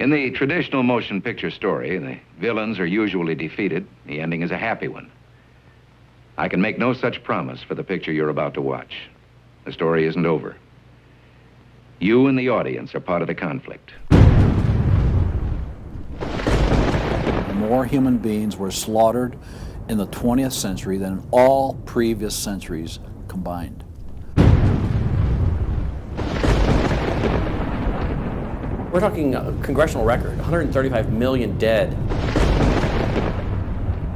In the traditional motion picture story, the villains are usually defeated. The ending is a happy one. I can make no such promise for the picture you're about to watch. The story isn't over. You and the audience are part of the conflict. More human beings were slaughtered in the 20th century than in all previous centuries combined. We're talking a congressional record, 135 million dead.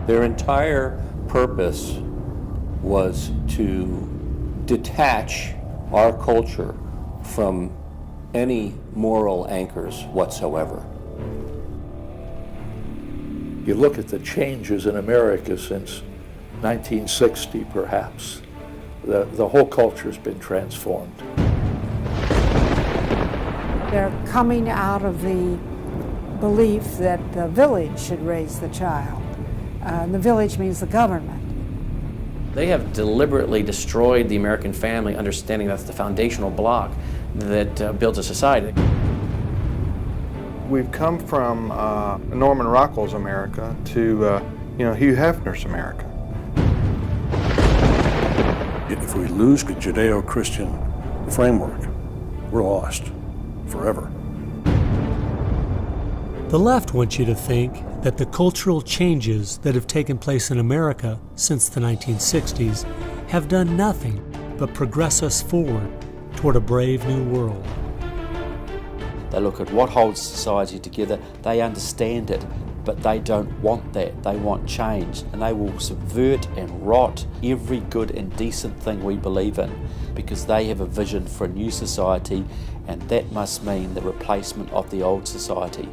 Their entire purpose was to detach our culture from any moral anchors whatsoever. You look at the changes in America since 1960, perhaps. The whole culture's been transformed. They're coming out of the belief that the village should raise the child. The village means the government. They have deliberately destroyed the American family, understanding that's the foundational block that builds a society. We've come from Norman Rockwell's America to Hugh Hefner's America. If we lose the Judeo-Christian framework, we're lost forever. The left wants you to think that the cultural changes that have taken place in America since the 1960s have done nothing but progress us forward toward a brave new world. They look at what holds society together, they understand it, but they don't want that. They want change, and they will subvert and rot every good and decent thing we believe in because they have a vision for a new society, and that must mean the replacement of the old society.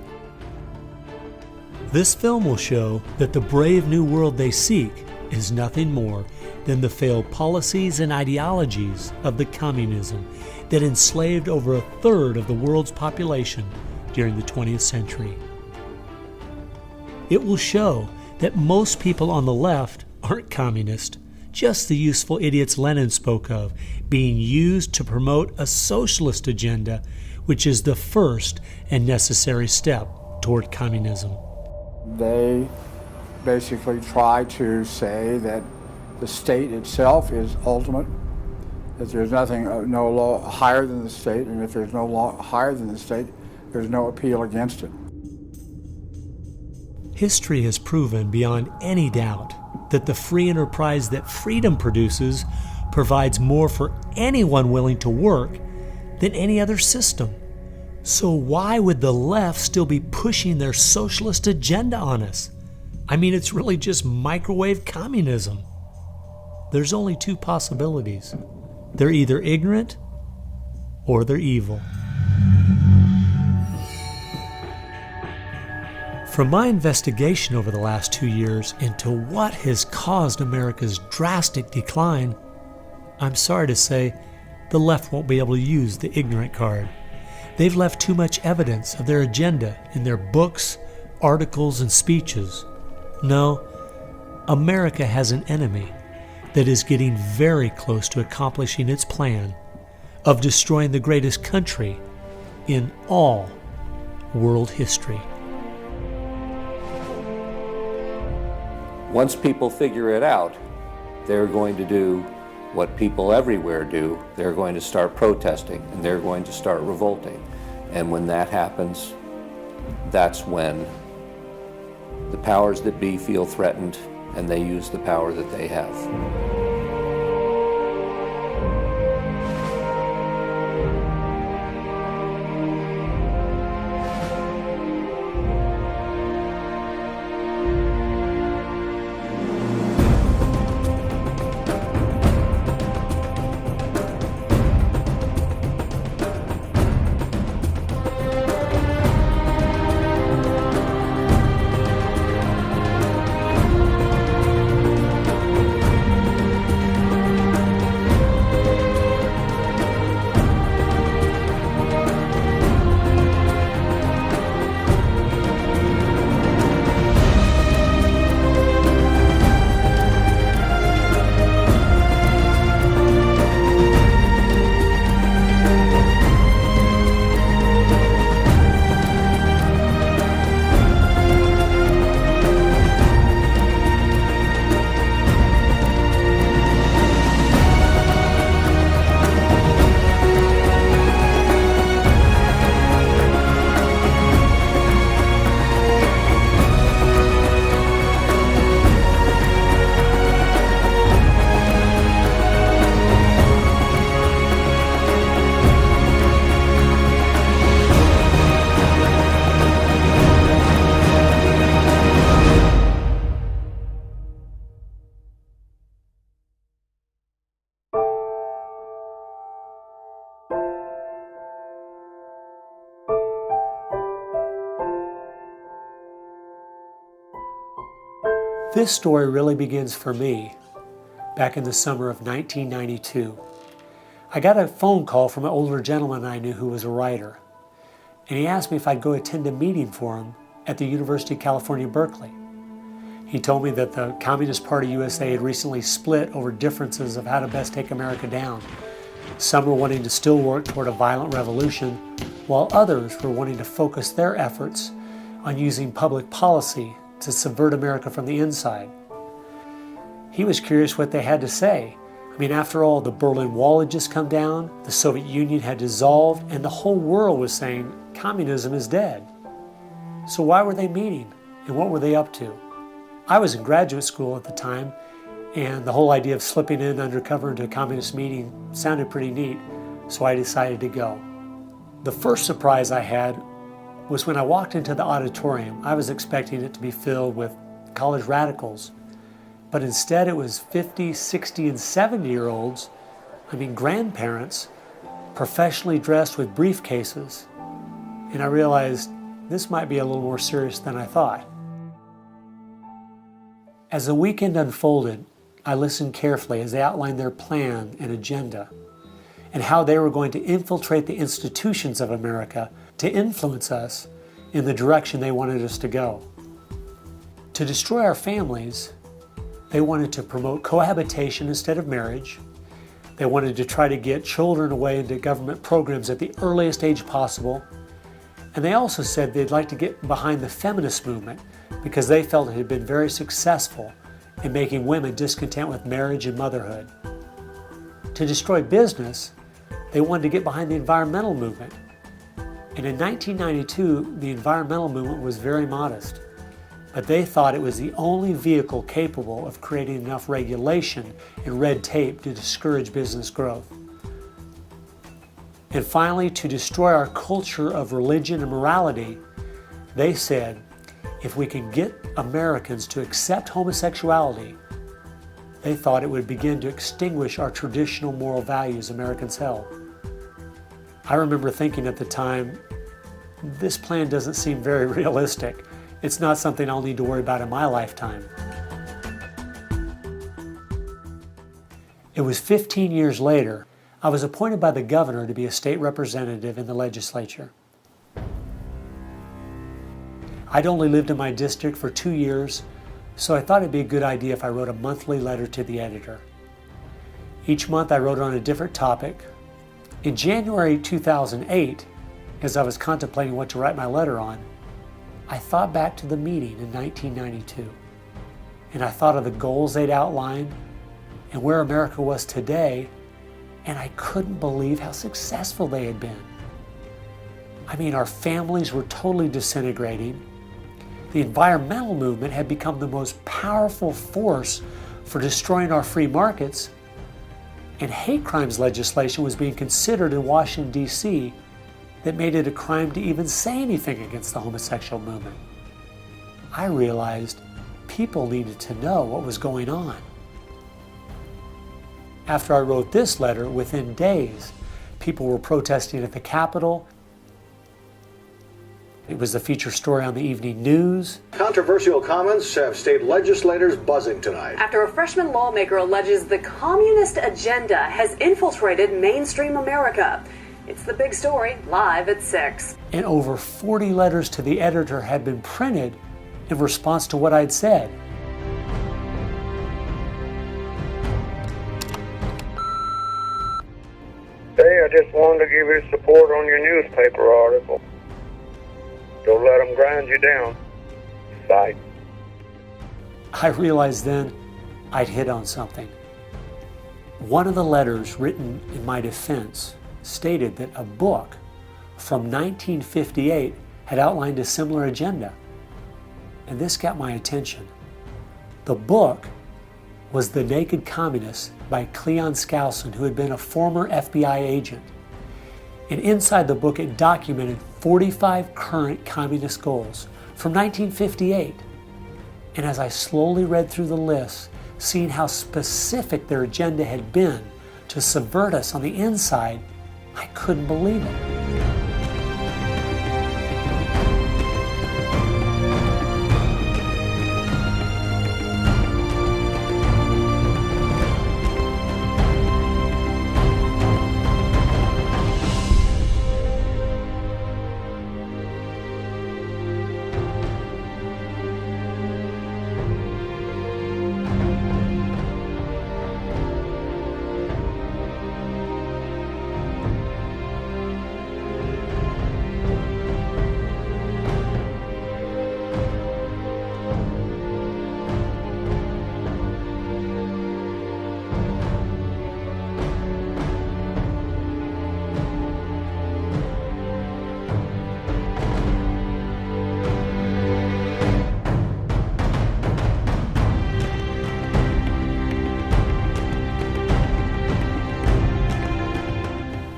This film will show that the brave new world they seek is nothing more than the failed policies and ideologies of the communism that enslaved over a third of the world's population during the 20th century. It will show that most people on the left aren't communist, just the useful idiots Lenin spoke of, being used to promote a socialist agenda, which is the first and necessary step toward communism. They basically try to say that the state itself is ultimate, that there's nothing, no law higher than the state, and if there's no law higher than the state, there's no appeal against it. History has proven beyond any doubt that the free enterprise that freedom produces provides more for anyone willing to work than any other system. So why would the left still be pushing their socialist agenda on us? I mean, it's really just microwave communism. There's only two possibilities. They're either ignorant or they're evil. From my investigation over the last 2 years into what has caused America's drastic decline, I'm sorry to say the left won't be able to use the ignorant card. They've left too much evidence of their agenda in their books, articles, and speeches. No, America has an enemy that is getting very close to accomplishing its plan of destroying the greatest country in all world history. Once people figure it out, they're going to do what people everywhere do. They're going to start protesting, and they're going to start revolting. And when that happens, that's when the powers that be feel threatened, and they use the power that they have. This story really begins for me back in the summer of 1992. I got a phone call from an older gentleman I knew who was a writer, and he asked me if I'd go attend a meeting for him at the University of California, Berkeley. He told me that the Communist Party USA had recently split over differences of how to best take America down. Some were wanting to still work toward a violent revolution, while others were wanting to focus their efforts on using public policy to subvert America from the inside. He was curious what they had to say. I mean, after all, the Berlin Wall had just come down, the Soviet Union had dissolved, and the whole world was saying communism is dead. So why were they meeting, and what were they up to? I was in graduate school at the time, and the whole idea of slipping in undercover into a communist meeting sounded pretty neat, so I decided to go. The first surprise I had was when I walked into the auditorium. I was expecting it to be filled with college radicals, but instead it was 50, 60, and 70-year-olds, grandparents, professionally dressed with briefcases. And I realized this might be a little more serious than I thought. As the weekend unfolded, I listened carefully as they outlined their plan and agenda and how they were going to infiltrate the institutions of America to influence us in the direction they wanted us to go. To destroy our families, they wanted to promote cohabitation instead of marriage. They wanted to try to get children away into government programs at the earliest age possible. And they also said they'd like to get behind the feminist movement because they felt it had been very successful in making women discontent with marriage and motherhood. To destroy business, they wanted to get behind the environmental movement. And in 1992, the environmental movement was very modest, but they thought it was the only vehicle capable of creating enough regulation and red tape to discourage business growth. And finally, to destroy our culture of religion and morality, they said, if we can get Americans to accept homosexuality, they thought it would begin to extinguish our traditional moral values Americans held. I remember thinking at the time, this plan doesn't seem very realistic. It's not something I'll need to worry about in my lifetime. It was 15 years later, I was appointed by the governor to be a state representative in the legislature. I'd only lived in my district for 2 years, so I thought it'd be a good idea if I wrote a monthly letter to the editor. Each month I wrote on a different topic. In January 2008, as I was contemplating what to write my letter on, I thought back to the meeting in 1992, and I thought of the goals they'd outlined and where America was today, and I couldn't believe how successful they had been. Our families were totally disintegrating. The environmental movement had become the most powerful force for destroying our free markets, and hate crimes legislation was being considered in Washington, D.C. that made it a crime to even say anything against the homosexual movement. I realized people needed to know what was going on. After I wrote this letter, within days, people were protesting at the Capitol. It was the feature story on the evening news. Controversial comments have state legislators buzzing tonight. After a freshman lawmaker alleges the communist agenda has infiltrated mainstream America. It's the big story, live at 6. And over 40 letters to the editor had been printed in response to what I'd said. Hey, I just wanted to give you support on your newspaper article. Don't let them grind you down. Bye. I realized then I'd hit on something. One of the letters written in my defense stated that a book from 1958 had outlined a similar agenda. And this got my attention. The book was The Naked Communist by Cleon Skousen, who had been a former FBI agent. And inside the book, it documented 45 current communist goals from 1958. And as I slowly read through the list, seeing how specific their agenda had been to subvert us on the inside, I couldn't believe it.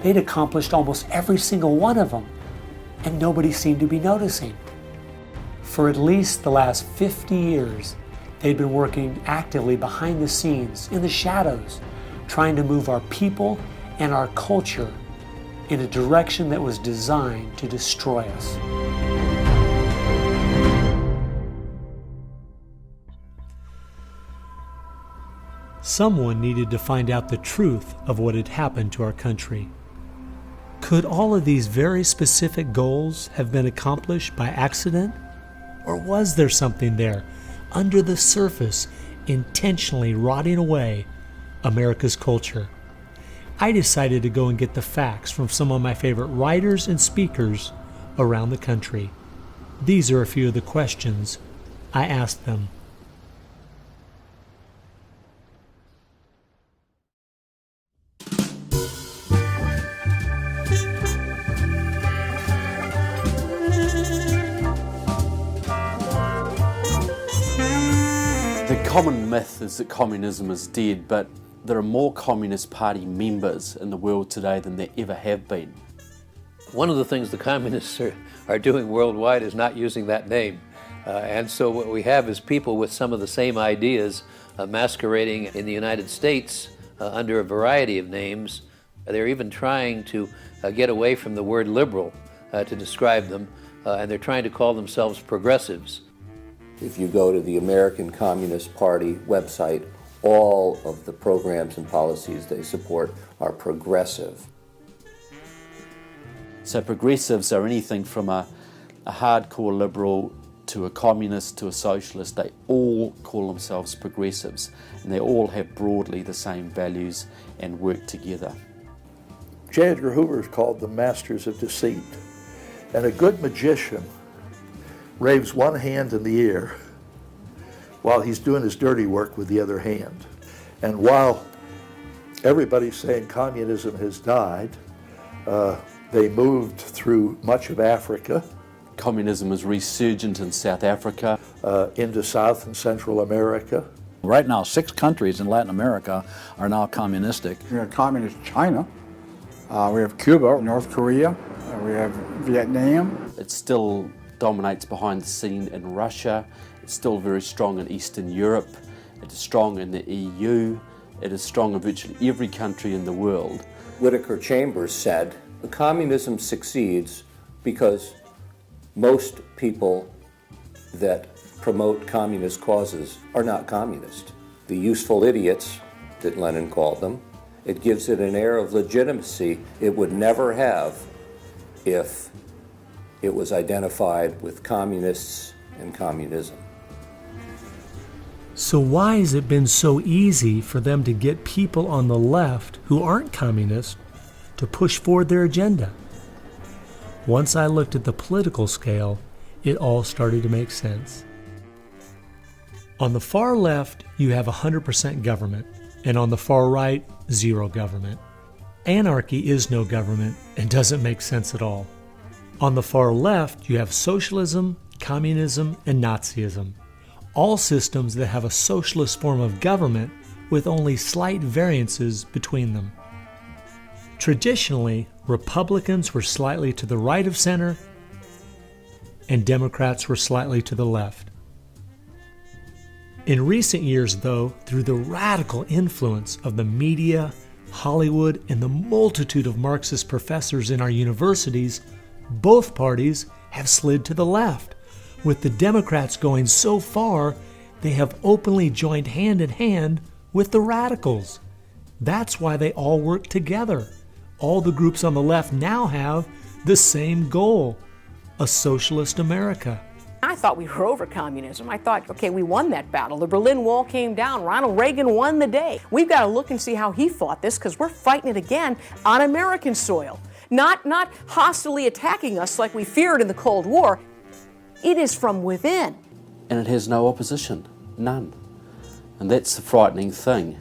They'd accomplished almost every single one of them, and nobody seemed to be noticing. For at least the last 50 years, they'd been working actively behind the scenes, in the shadows, trying to move our people and our culture in a direction that was designed to destroy us. Someone needed to find out the truth of what had happened to our country. Could all of these very specific goals have been accomplished by accident? Or was there something there, under the surface, intentionally rotting away America's culture? I decided to go and get the facts from some of my favorite writers and speakers around the country. These are a few of the questions I asked them. The common myth is that communism is dead, but there are more Communist Party members in the world today than there ever have been. One of the things the communists are doing worldwide is not using that name. And so what we have is people with some of the same ideas masquerading in the United States under a variety of names. They're even trying to get away from the word liberal to describe them, and they're trying to call themselves progressives. If you go to the American Communist Party website, all of the programs and policies they support are progressive. So progressives are anything from a hardcore liberal to a communist to a socialist. They all call themselves progressives, and they all have broadly the same values and work together. J. Edgar Hoover is called the masters of deceit. And a good magician waves one hand in the air while he's doing his dirty work with the other hand. And while everybody's saying communism has died, they moved through much of Africa. Communism is resurgent in South Africa. Into South and Central America. Right now, 6 countries in Latin America are now communistic. We have communist China, we have Cuba, North Korea, we have Vietnam. It still dominates behind the scene in Russia. It's still very strong in Eastern Europe. It is strong in the EU. It is strong in virtually every country in the world. Whittaker Chambers said, communism succeeds because most people that promote communist causes are not communist. The useful idiots, that Lenin called them, it gives it an air of legitimacy it would never have if it was identified with communists and communism. So why has it been so easy for them to get people on the left who aren't communists to push forward their agenda? Once I looked at the political scale, it all started to make sense. On the far left, you have 100% government, and on the far right, zero government. Anarchy is no government and doesn't make sense at all. On the far left, you have socialism, communism, and Nazism, all systems that have a socialist form of government with only slight variances between them. Traditionally, Republicans were slightly to the right of center, and Democrats were slightly to the left. In recent years, though, through the radical influence of the media, Hollywood, and the multitude of Marxist professors in our universities, both parties have slid to the left, with the Democrats going so far they have openly joined hand in hand with the radicals. That's why they all work together. All the groups on the left now have the same goal, a socialist America. I thought we were over communism. I thought, okay, we won that battle. The Berlin Wall came down. Ronald Reagan won the day. We've got to look and see how he fought this, because we're fighting it again on American soil. Not hostilely attacking us like we feared in the Cold War. It is from within. And it has no opposition, none. And that's the frightening thing.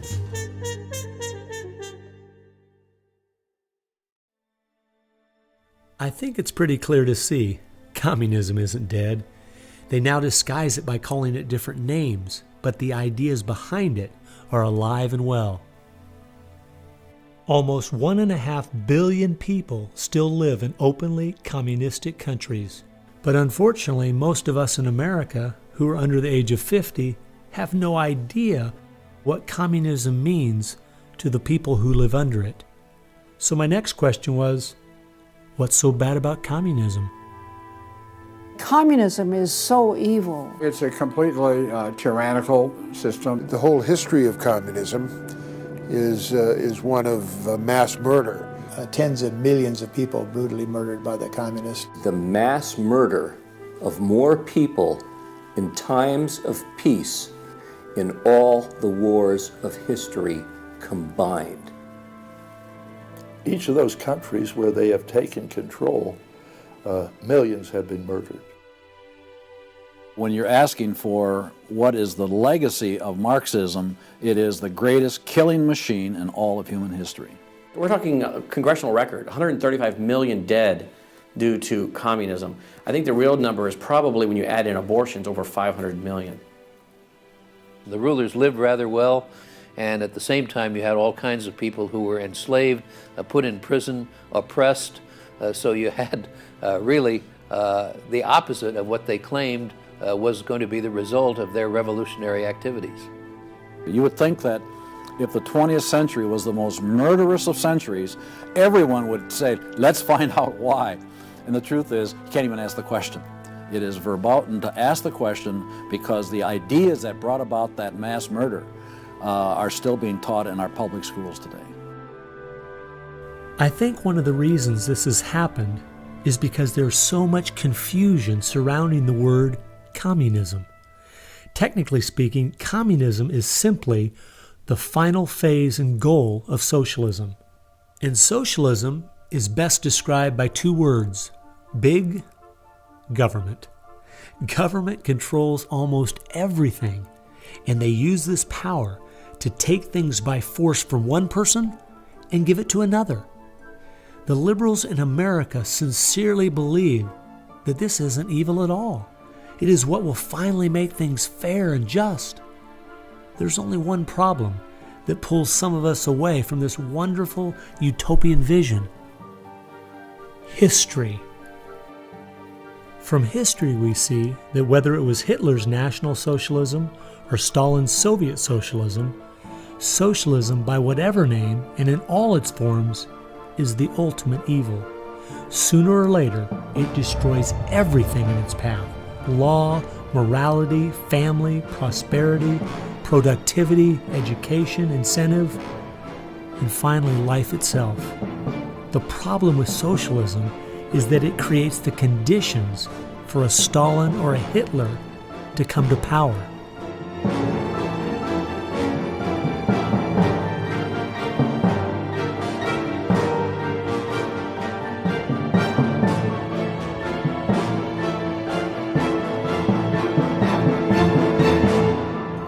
I think it's pretty clear to see communism isn't dead. They now disguise it by calling it different names, but the ideas behind it are alive and well. Almost 1.5 billion people still live in openly communistic countries. But unfortunately, most of us in America who are under the age of 50 have no idea what communism means to the people who live under it. So my next question was, what's so bad about communism? Communism is so evil. It's a completely tyrannical system. The whole history of communism is one of mass murder. Tens of millions of people brutally murdered by the communists. The mass murder of more people in times of peace in all the wars of history combined. Each of those countries where they have taken control, millions have been murdered. When you're asking for what is the legacy of Marxism, it is the greatest killing machine in all of human history. We're talking a congressional record, 135 million dead due to communism. I think the real number is probably, when you add in abortions, over 500 million. The rulers lived rather well, and at the same time you had all kinds of people who were enslaved, put in prison, oppressed, so you had really the opposite of what they claimed was going to be the result of their revolutionary activities. You would think that if the 20th century was the most murderous of centuries, everyone would say, let's find out why. And the truth is, you can't even ask the question. It is verboten to ask the question because the ideas that brought about that mass murder are still being taught in our public schools today. I think one of the reasons this has happened is because there's so much confusion surrounding the word communism. Technically speaking, communism is simply the final phase and goal of socialism. And socialism is best described by two words: big government. Government controls almost everything, and they use this power to take things by force from one person and give it to another. The liberals in America sincerely believe that this isn't evil at all. It is what will finally make things fair and just. There's only one problem that pulls some of us away from this wonderful utopian vision: history. From history we see that whether it was Hitler's National Socialism or Stalin's Soviet Socialism, socialism by whatever name and in all its forms is the ultimate evil. Sooner or later, it destroys everything in its path: law, morality, family, prosperity, productivity, education, incentive, and finally life itself. The problem with socialism is that it creates the conditions for a Stalin or a Hitler to come to power.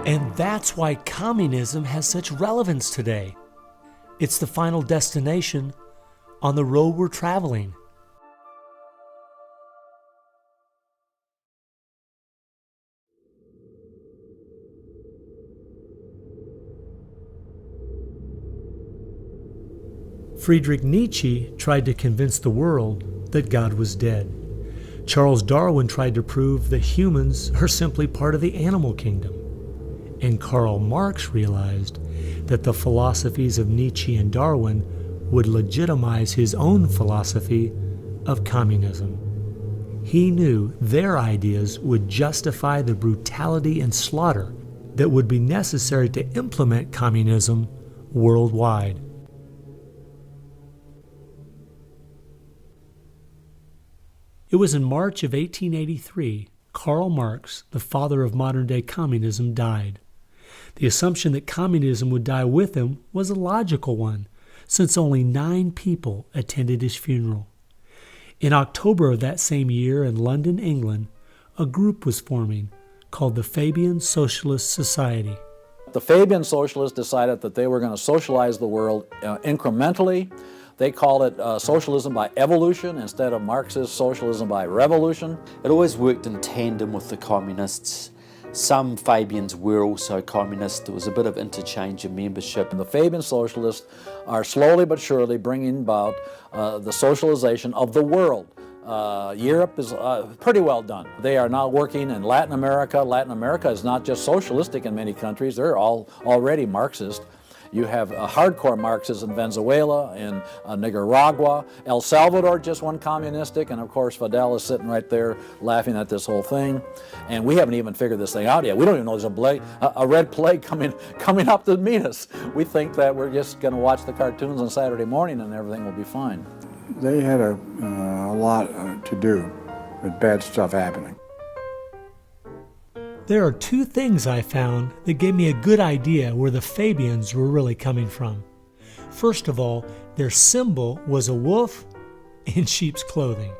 And that's why communism has such relevance today. It's the final destination on the road we're traveling. Friedrich Nietzsche tried to convince the world that God was dead. Charles Darwin tried to prove that humans are simply part of the animal kingdom. And Karl Marx realized that the philosophies of Nietzsche and Darwin would legitimize his own philosophy of communism. He knew their ideas would justify the brutality and slaughter that would be necessary to implement communism worldwide. It was in March of 1883, Karl Marx, the father of modern-day communism, died. The assumption that communism would die with him was a logical one, since only 9 people attended his funeral. In October of that same year in London, England, a group was forming called the Fabian Socialist Society. The Fabian Socialists decided that they were going to socialize the world incrementally. They called it socialism by evolution instead of Marxist socialism by revolution. It always worked in tandem with the communists. Some Fabians were also communist. There was a bit of interchange of membership. And the Fabian socialists are slowly but surely bringing about the socialization of the world. Europe is pretty well done. They are now working in Latin America. Latin America is not just socialistic in many countries, they're all already Marxist. You have hardcore Marxists in Venezuela, in Nicaragua. El Salvador just went communistic, and of course Fidel is sitting right there laughing at this whole thing. And we haven't even figured this thing out yet. We don't even know there's a red plague coming up to meet us. We think that we're just going to watch the cartoons on Saturday morning and everything will be fine. They had a lot to do with bad stuff happening. There are two things I found that gave me a good idea where the Fabians were really coming from. First of all, their symbol was a wolf in sheep's clothing.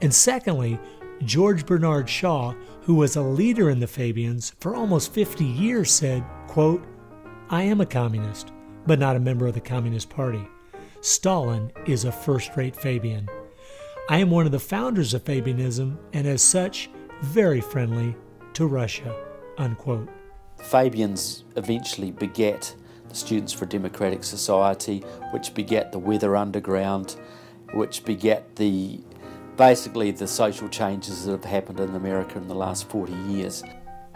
And secondly, George Bernard Shaw, who was a leader in the Fabians for almost 50 years, said, quote, "I am a communist, but not a member of the Communist Party. Stalin is a first-rate Fabian. I am one of the founders of Fabianism, and as such, very friendly to Russia," unquote. Fabians eventually begat the Students for a Democratic Society, which begat the Weather Underground, which begat basically the social changes that have happened in America in the last 40 years.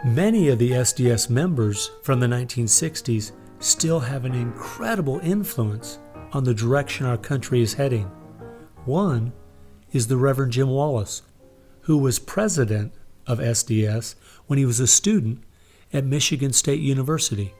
Many of the SDS members from the 1960s still have an incredible influence on the direction our country is heading. One is the Reverend Jim Wallace, who was president of SDS when he was a student at Michigan State University.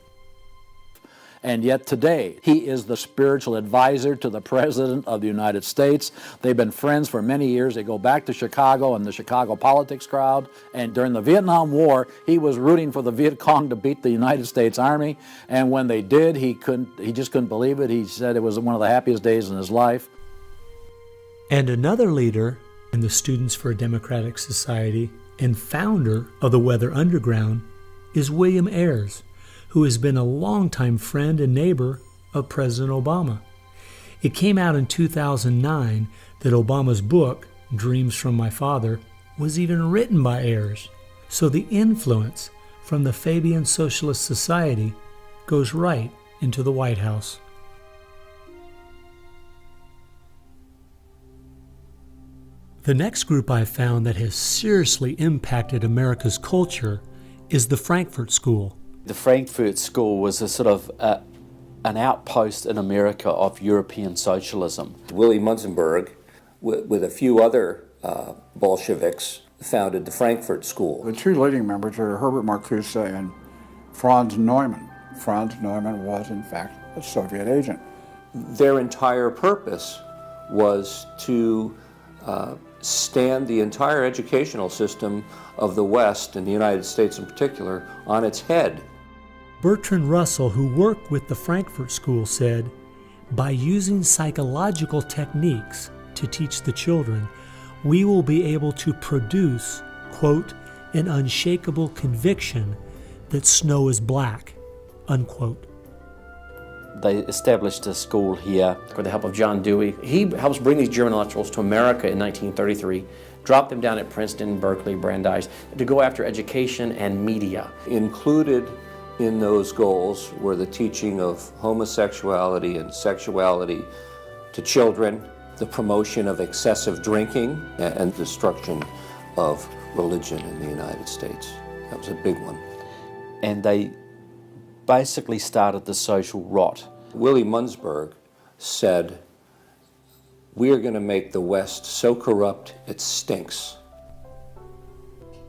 And yet today, he is the spiritual advisor to the President of the United States. They've been friends for many years. They go back to Chicago and the Chicago politics crowd. And during the Vietnam War, he was rooting for the Viet Cong to beat the United States Army. And when they did, he just couldn't believe it. He said it was one of the happiest days in his life. And another leader in the Students for a Democratic Society and founder of the Weather Underground is William Ayers, who has been a longtime friend and neighbor of President Obama. It came out in 2009 that Obama's book, Dreams from My Father, was even written by Ayers. So the influence from the Fabian Socialist Society goes right into the White House. The next group I found that has seriously impacted America's culture is the Frankfurt School. The Frankfurt School was a sort of an outpost in America of European socialism. Willy Munzenberg, with a few other Bolsheviks, founded the Frankfurt School. The two leading members are Herbert Marcuse and Franz Neumann. Franz Neumann was, in fact, a Soviet agent. Their entire purpose was to stand the entire educational system of the West, and the United States in particular, on its head. Bertrand Russell, who worked with the Frankfurt School, said, "By using psychological techniques to teach the children, we will be able to produce, quote, an unshakable conviction that snow is black," unquote. They established a school here. With the help of John Dewey. He helps bring these German intellectuals to America in 1933, drop them down at Princeton, Berkeley, Brandeis, to go after education and media. Included in those goals were the teaching of homosexuality and sexuality to children, the promotion of excessive drinking, and destruction of religion in the United States. That was a big one. And they basically started the social rot. Willy Munzenberg said, "We are going to make the West so corrupt it stinks."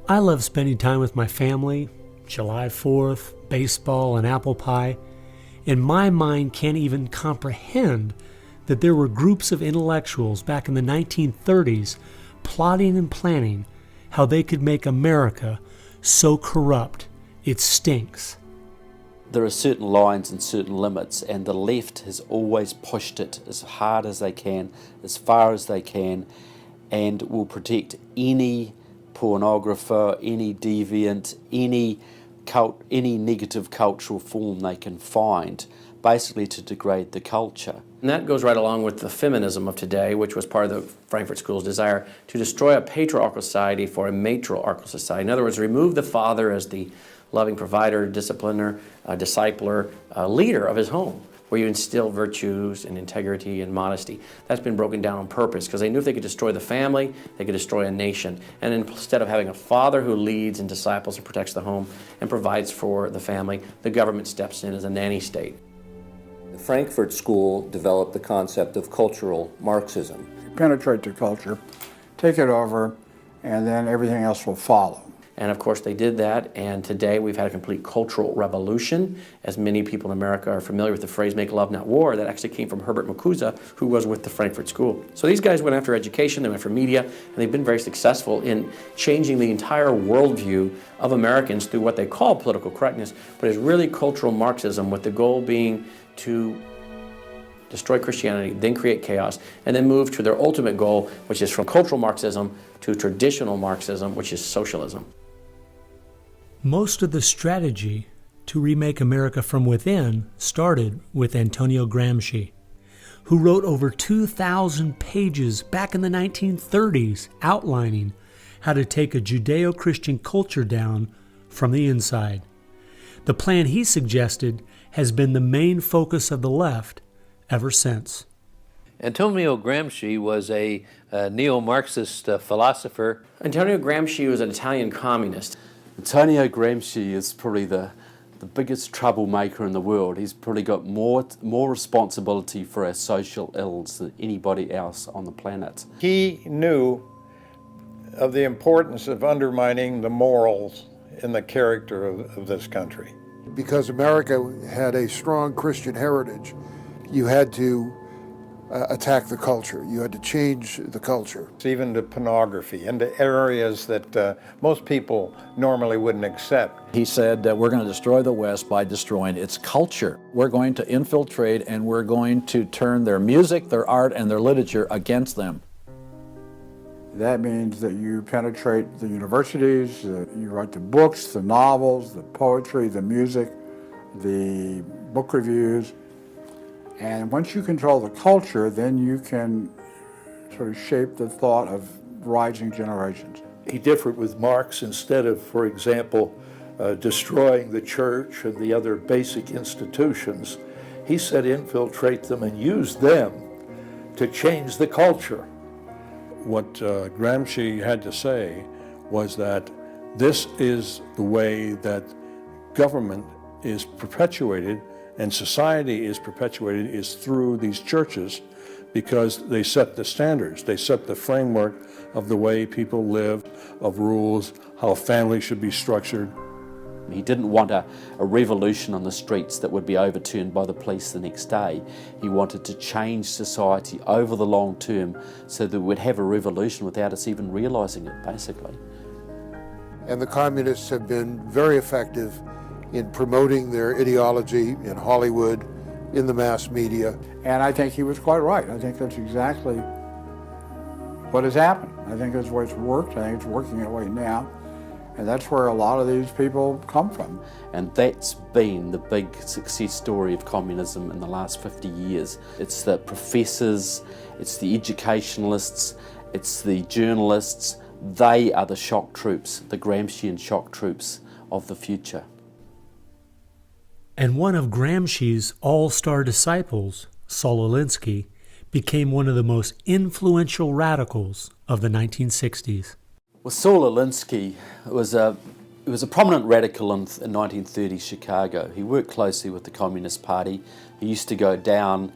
I love spending time with my family, July 4th, baseball, and apple pie, and my mind can't even comprehend that there were groups of intellectuals back in the 1930s plotting and planning how they could make America so corrupt it stinks. There are certain lines and certain limits, and the left has always pushed it as hard as they can, as far as they can, and will protect any pornographer, any deviant, any any negative cultural form they can find, basically to degrade the culture. And that goes right along with the feminism of today, which was part of the Frankfurt School's desire to destroy a patriarchal society for a matriarchal society. In other words, remove the father as the loving provider, discipliner, discipler, leader of his home, where you instill virtues and integrity and modesty. That's been broken down on purpose because they knew if they could destroy the family, they could destroy a nation. And instead of having a father who leads and disciples and protects the home and provides for the family, the government steps in as a nanny state. The Frankfurt School developed the concept of cultural Marxism. Penetrate the culture, take it over, and then everything else will follow. And of course they did that, and today we've had a complete cultural revolution. As many people in America are familiar with the phrase "make love, not war," that actually came from Herbert Marcuse, who was with the Frankfurt School. So these guys went after education, they went for media, and they've been very successful in changing the entire worldview of Americans through what they call political correctness, but it's really cultural Marxism, with the goal being to destroy Christianity, then create chaos, and then move to their ultimate goal, which is from cultural Marxism to traditional Marxism, which is socialism. Most of the strategy to remake America from within started with Antonio Gramsci, who wrote over 2,000 pages back in the 1930s outlining how to take a Judeo-Christian culture down from the inside. The plan he suggested has been the main focus of the left ever since. Antonio Gramsci was a neo-Marxist philosopher. Antonio Gramsci was an Italian communist. Antonio Gramsci is probably the biggest troublemaker in the world. He's probably got more responsibility for our social ills than anybody else on the planet. He knew of the importance of undermining the morals in the character of this country. Because America had a strong Christian heritage, you had to attack the culture. You had to change the culture. Even to pornography, into areas that most people normally wouldn't accept. He said that we're going to destroy the West by destroying its culture. We're going to infiltrate and we're going to turn their music, their art, and their literature against them. That means that you penetrate the universities, you write the books, the novels, the poetry, the music, the book reviews. And once you control the culture, then you can sort of shape the thought of rising generations. He differed with Marx. Instead of, for example, destroying the church and the other basic institutions, he said infiltrate them and use them to change the culture. What Gramsci had to say was that this is the way that government is perpetuated and society is perpetuated is through these churches, because they set the standards, they set the framework of the way people live, of rules, how a family should be structured. He didn't want a revolution on the streets that would be overturned by the police the next day. He wanted to change society over the long term so that we'd have a revolution without us even realizing it, basically. And the communists have been very effective in promoting their ideology in Hollywood, in the mass media. And I think he was quite right. I think that's exactly what has happened. I think that's the way it's worked. I think it's working that way now. And that's where a lot of these people come from. And that's been the big success story of communism in the last 50 years. It's the professors, it's the educationalists, it's the journalists. They are the shock troops, the Gramscian shock troops of the future. And one of Gramsci's all-star disciples, Saul Alinsky, became one of the most influential radicals of the 1960s. Well, Saul Alinsky was a prominent radical in 1930 Chicago. He worked closely with the Communist Party. He used to go down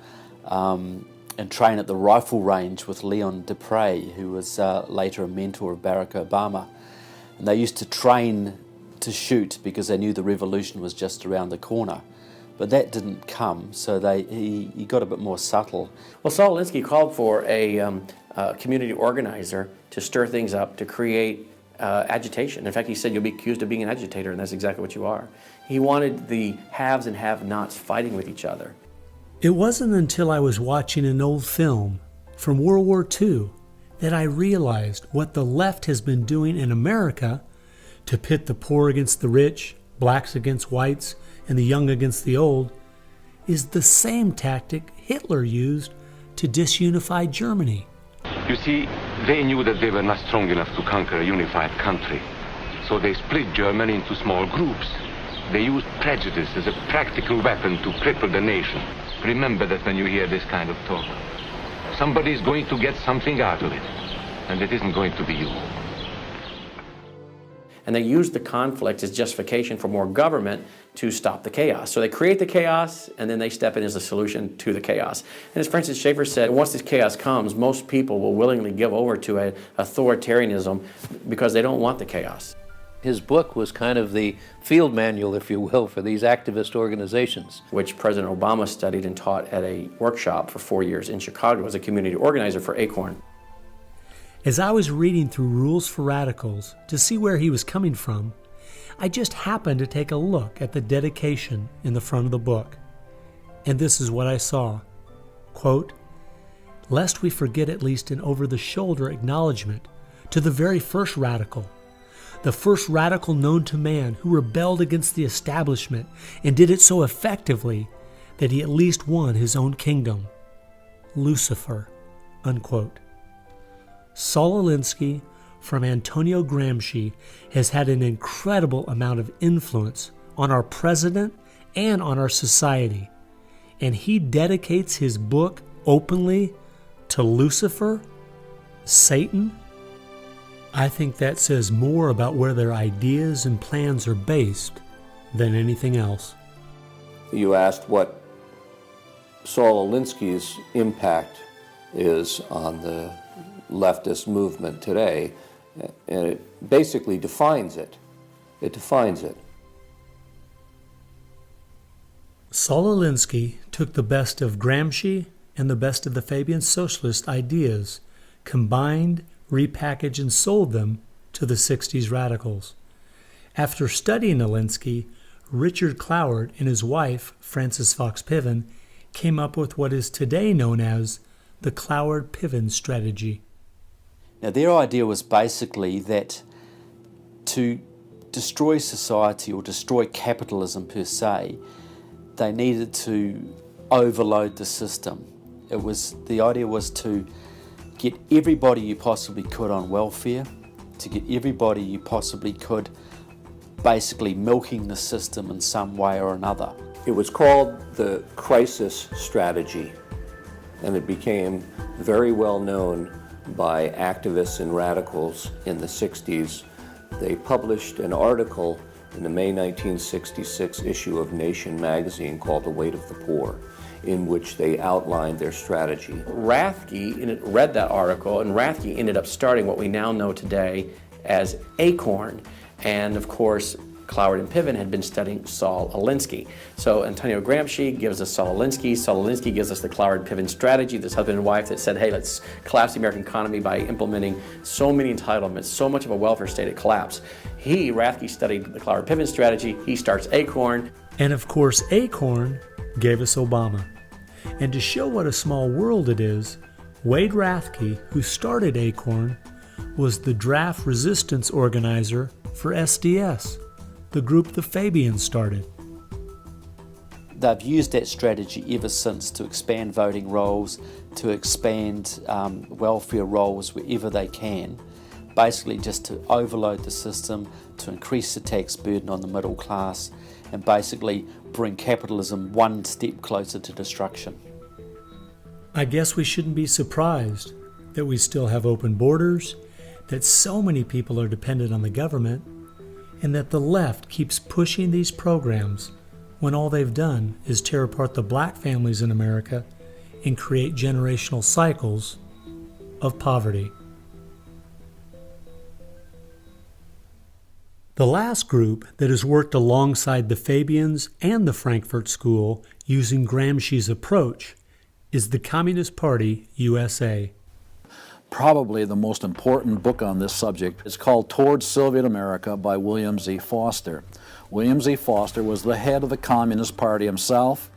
and train at the rifle range with Leon Dupre, who was later a mentor of Barack Obama. And they used to train to shoot because they knew the revolution was just around the corner. But that didn't come, so he got a bit more subtle. Well, Saul Alinsky called for a community organizer to stir things up, to create agitation. In fact, he said, you'll be accused of being an agitator, and that's exactly what you are. He wanted the haves and have-nots fighting with each other. It wasn't until I was watching an old film from World War II that I realized what the left has been doing in America to pit the poor against the rich, blacks against whites and the young against the old, is the same tactic Hitler used to disunify Germany. You see, they knew that they were not strong enough to conquer a unified country. So they split Germany into small groups. They used prejudice as a practical weapon to cripple the nation. Remember that when you hear this kind of talk. Somebody's going to get something out of it, and it isn't going to be you. And they use the conflict as justification for more government to stop the chaos. So they create the chaos, and then they step in as a solution to the chaos. And as Francis Schaeffer said, once this chaos comes, most people will willingly give over to an authoritarianism because they don't want the chaos. His book was kind of the field manual, if you will, for these activist organizations. Which President Obama studied and taught at a workshop for 4 years in Chicago as a community organizer for ACORN. As I was reading through Rules for Radicals to see where he was coming from, I just happened to take a look at the dedication in the front of the book. And this is what I saw. Quote, "Lest we forget at least an over-the-shoulder acknowledgement to the very first radical, the first radical known to man who rebelled against the establishment and did it so effectively that he at least won his own kingdom, Lucifer," unquote. Saul Alinsky from Antonio Gramsci has had an incredible amount of influence on our president and on our society, and he dedicates his book openly to Lucifer, Satan. I think that says more about where their ideas and plans are based than anything else. You asked what Saul Alinsky's impact is on the leftist movement today, and it basically defines it. It defines it. Saul Alinsky took the best of Gramsci and the best of the Fabian socialist ideas, combined, repackaged, and sold them to the 60s radicals. After studying Alinsky, Richard Cloward and his wife, Frances Fox Piven, came up with what is today known as the Cloward-Piven strategy. Now, their idea was basically that to destroy society or destroy capitalism per se, they needed to overload the system. The idea was to get everybody you possibly could on welfare, to get everybody you possibly could basically milking the system in some way or another. It was called the crisis strategy, and it became very well known by activists and radicals in the 60s. They published an article in the May 1966 issue of Nation magazine called The Weight of the Poor, in which they outlined their strategy. Rathke read that article, and Rathke ended up starting what we now know today as ACORN. And of course, Cloward and Piven had been studying Saul Alinsky. So Antonio Gramsci gives us Saul Alinsky. Saul Alinsky gives us the Cloward-Piven strategy, this husband and wife that said, hey, let's collapse the American economy by implementing so many entitlements, so much of a welfare state at collapse. Rathke studied the Cloward-Piven strategy. He starts ACORN. And of course, ACORN gave us Obama. And to show what a small world it is, Wade Rathke, who started ACORN, was the draft resistance organizer for SDS, the group the Fabians started. They've used that strategy ever since to expand voting rolls, to expand welfare rolls wherever they can, basically just to overload the system, to increase the tax burden on the middle class, and basically bring capitalism one step closer to destruction. I guess we shouldn't be surprised that we still have open borders, that so many people are dependent on the government, and that the left keeps pushing these programs when all they've done is tear apart the black families in America and create generational cycles of poverty. The last group that has worked alongside the Fabians and the Frankfurt School using Gramsci's approach is the Communist Party USA. Probably the most important book on this subject is called Towards Soviet America by William Z. Foster. William Z. Foster was the head of the Communist Party himself.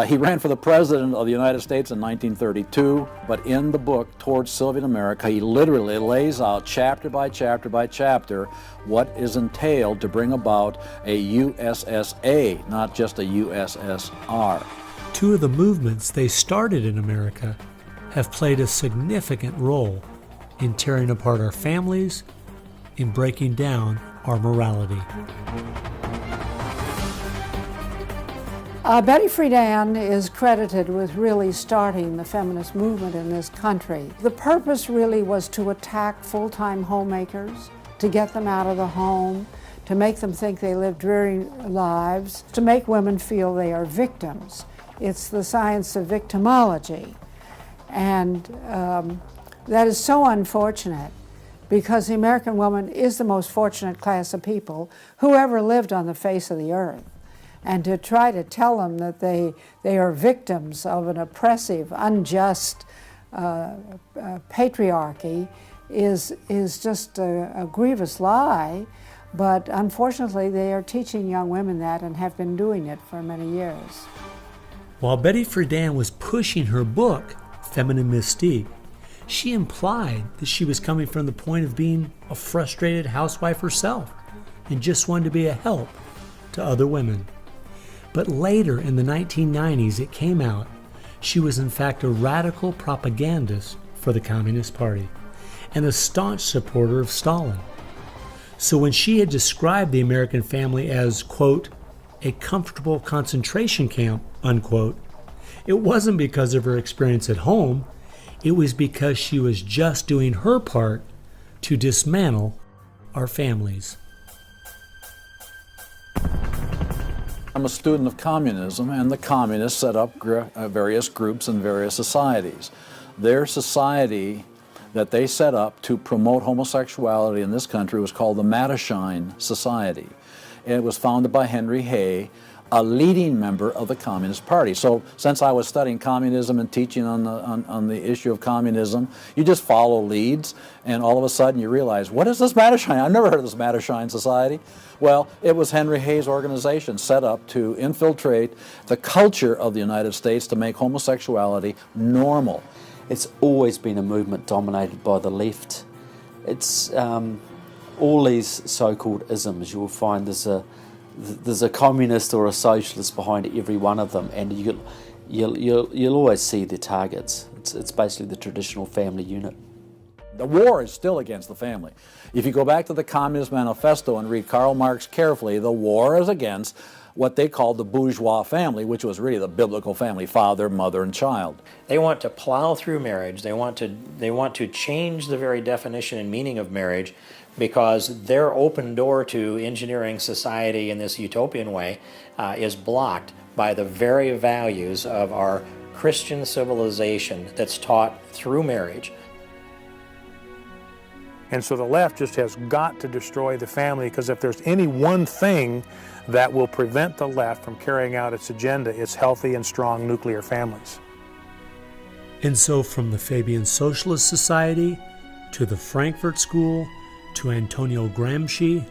He ran for the President of the United States in 1932, but in the book, Towards Soviet America, he literally lays out chapter by chapter by chapter what is entailed to bring about a USSA, not just a USSR. Two of the movements they started in America have played a significant role in tearing apart our families, in breaking down our morality. Betty Friedan is credited with really starting the feminist movement in this country. The purpose really was to attack full-time homemakers, to get them out of the home, to make them think they live dreary lives, to make women feel they are victims. It's the science of victimology. And that is so unfortunate, because the American woman is the most fortunate class of people who ever lived on the face of the earth. And to try to tell them that they are victims of an oppressive, unjust patriarchy is just a grievous lie. But unfortunately, they are teaching young women that and have been doing it for many years. While Betty Friedan was pushing her book, Feminine Mystique, she implied that she was coming from the point of being a frustrated housewife herself and just wanted to be a help to other women. But later in the 1990s, it came out she was in fact a radical propagandist for the Communist Party and a staunch supporter of Stalin. So when she had described the American family as, quote, a comfortable concentration camp, unquote, it wasn't because of her experience at home. It was because she was just doing her part to dismantle our families. I'm a student of communism, and the communists set up various groups and various societies. Their society that they set up to promote homosexuality in this country was called the Mattachine Society. And it was founded by Henry Hay, a leading member of the Communist Party. So since I was studying communism and teaching on the issue of communism, you just follow leads, and all of a sudden you realize, what is this Mattachine? I've never heard of this Mattachine Society. Well, it was Henry Hay's organization set up to infiltrate the culture of the United States to make homosexuality normal. It's always been a movement dominated by the left. It's all these so-called isms. You'll find there's a communist or a socialist behind every one of them, and you'll always see their targets. It's basically the traditional family unit. The war is still against the family. If you go back to the Communist Manifesto and read Karl Marx carefully, the war is against what they called the bourgeois family, which was really the biblical family, father, mother, and child. They want to plow through marriage. They want to change the very definition and meaning of marriage, because their open door to engineering society in this utopian way is blocked by the very values of our Christian civilization that's taught through marriage. And so the left just has got to destroy the family, because if there's any one thing that will prevent the left from carrying out its agenda, it's healthy and strong nuclear families. And so from the Fabian Socialist Society to the Frankfurt School to Antonio Gramsci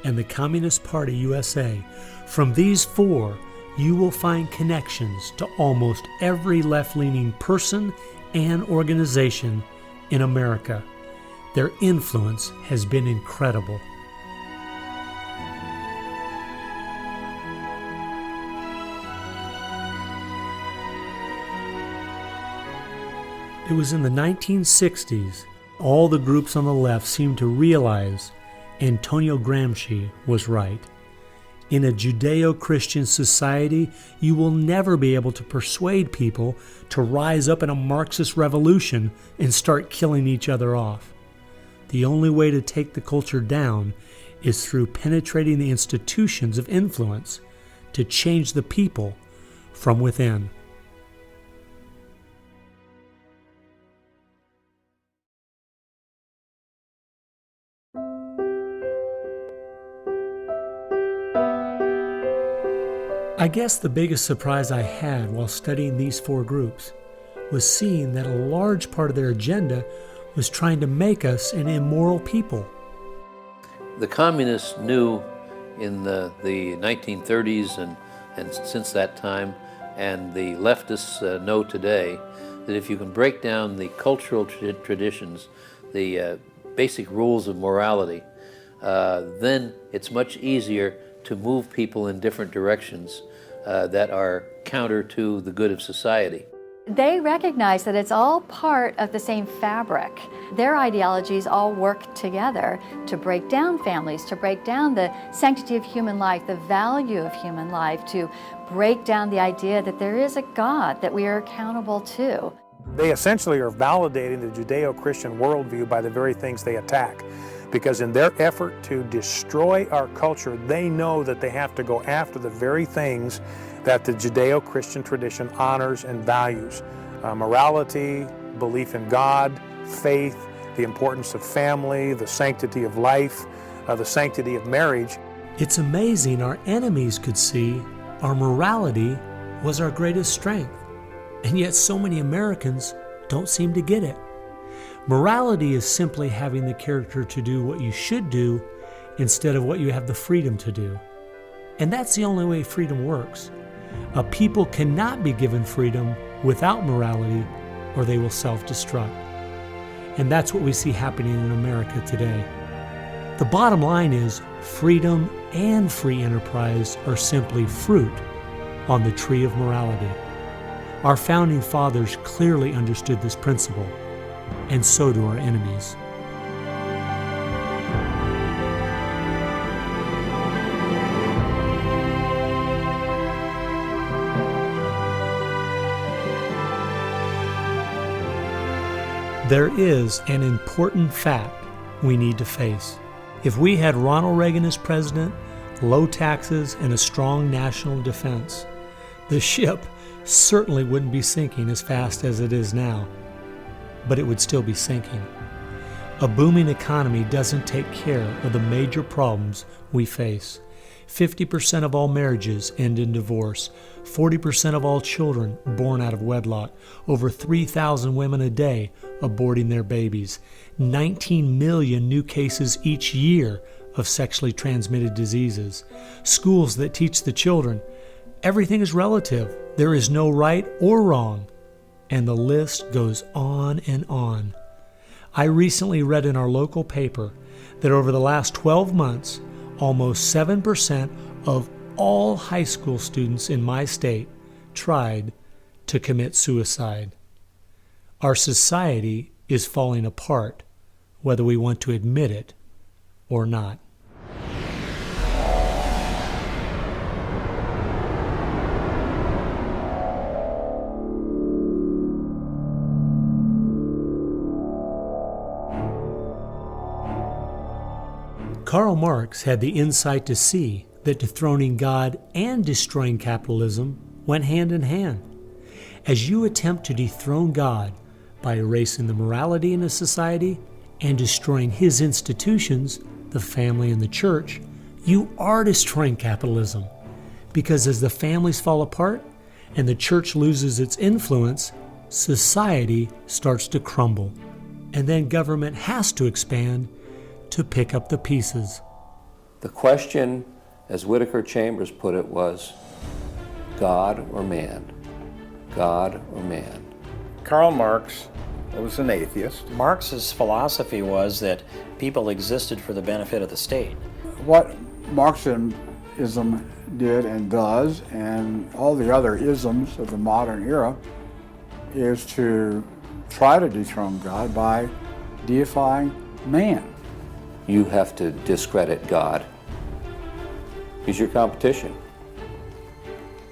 and the Communist Party USA, from these four you will find connections to almost every left-leaning person and organization in America. Their influence has been incredible. It was in the 1960s, all the groups on the left seemed to realize Antonio Gramsci was right. In a Judeo-Christian society, you will never be able to persuade people to rise up in a Marxist revolution and start killing each other off. The only way to take the culture down is through penetrating the institutions of influence to change the people from within. I guess the biggest surprise I had while studying these four groups was seeing that a large part of their agenda was trying to make us an immoral people. The communists knew in the 1930s and since that time And the leftists know today that if you can break down the cultural traditions, the basic rules of morality, then it's much easier to move people in different directions that are counter to the good of society. They recognize that it's all part of the same fabric. Their ideologies all work together to break down families, to break down the sanctity of human life, the value of human life, to break down the idea that there is a God that we are accountable to. They essentially are validating the Judeo-Christian worldview by the very things they attack. Because in their effort to destroy our culture, they know that they have to go after the very things that the Judeo-Christian tradition honors and values. Morality, belief in God, faith, the importance of family, the sanctity of life, the sanctity of marriage. It's amazing our enemies could see our morality was our greatest strength, and yet so many Americans don't seem to get it. Morality is simply having the character to do what you should do instead of what you have the freedom to do. And that's the only way freedom works. A people cannot be given freedom without morality, or they will self-destruct. And that's what we see happening in America today. The bottom line is freedom and free enterprise are simply fruit on the tree of morality. Our founding fathers clearly understood this principle, and so do our enemies. There is an important fact we need to face. If we had Ronald Reagan as president, low taxes, and a strong national defense, the ship certainly wouldn't be sinking as fast as it is now, but it would still be sinking. A booming economy doesn't take care of the major problems we face. 50% of all marriages end in divorce. 40% of all children born out of wedlock. Over 3,000 women a day aborting their babies. 19 million new cases each year of sexually transmitted diseases. Schools that teach the children everything is relative. There is no right or wrong. And the list goes on and on. I recently read in our local paper that over the last 12 months, almost 7% of all high school students in my state tried to commit suicide. Our society is falling apart, whether we want to admit it or not. Karl Marx had the insight to see that dethroning God and destroying capitalism went hand in hand. As you attempt to dethrone God by erasing the morality in a society and destroying his institutions, the family and the church, you are destroying capitalism. Because as the families fall apart and the church loses its influence, society starts to crumble. And then government has to expand to pick up the pieces. The question, as Whittaker Chambers put it, was God or man? God or man? Karl Marx was an atheist. Marx's philosophy was that people existed for the benefit of the state. What Marxism did and does, and all the other isms of the modern era, is to try to dethrone God by deifying man. You have to discredit God. He's your competition.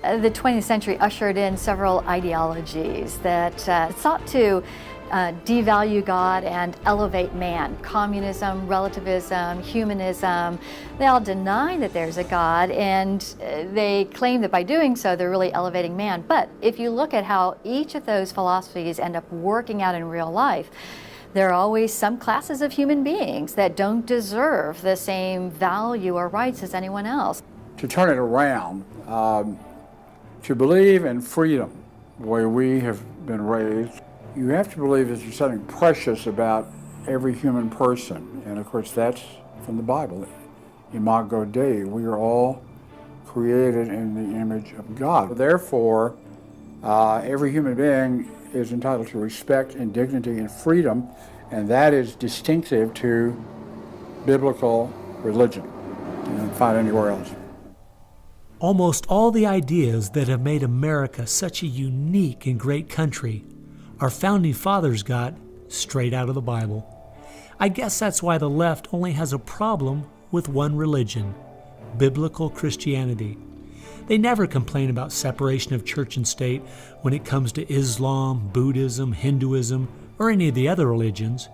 The 20th century ushered in several ideologies that sought to devalue God and elevate man. Communism, relativism, humanism, they all deny that there's a God, and they claim that by doing so they're really elevating man. But if you look at how each of those philosophies end up working out in real life, there are always some classes of human beings that don't deserve the same value or rights as anyone else. To turn it around, to believe in freedom, the way we have been raised, you have to believe that there's something precious about every human person. And of course, that's from the Bible. Imago Dei, we are all created in the image of God. Therefore, Every human being is entitled to respect and dignity and freedom, and that is distinctive to biblical religion. You don't find anywhere else. Almost all the ideas that have made America such a unique and great country our founding fathers got straight out of the Bible. I guess that's why the left only has a problem with one religion, biblical Christianity. They never complain about separation of church and state when it comes to Islam, Buddhism, Hinduism, or any of the other religions.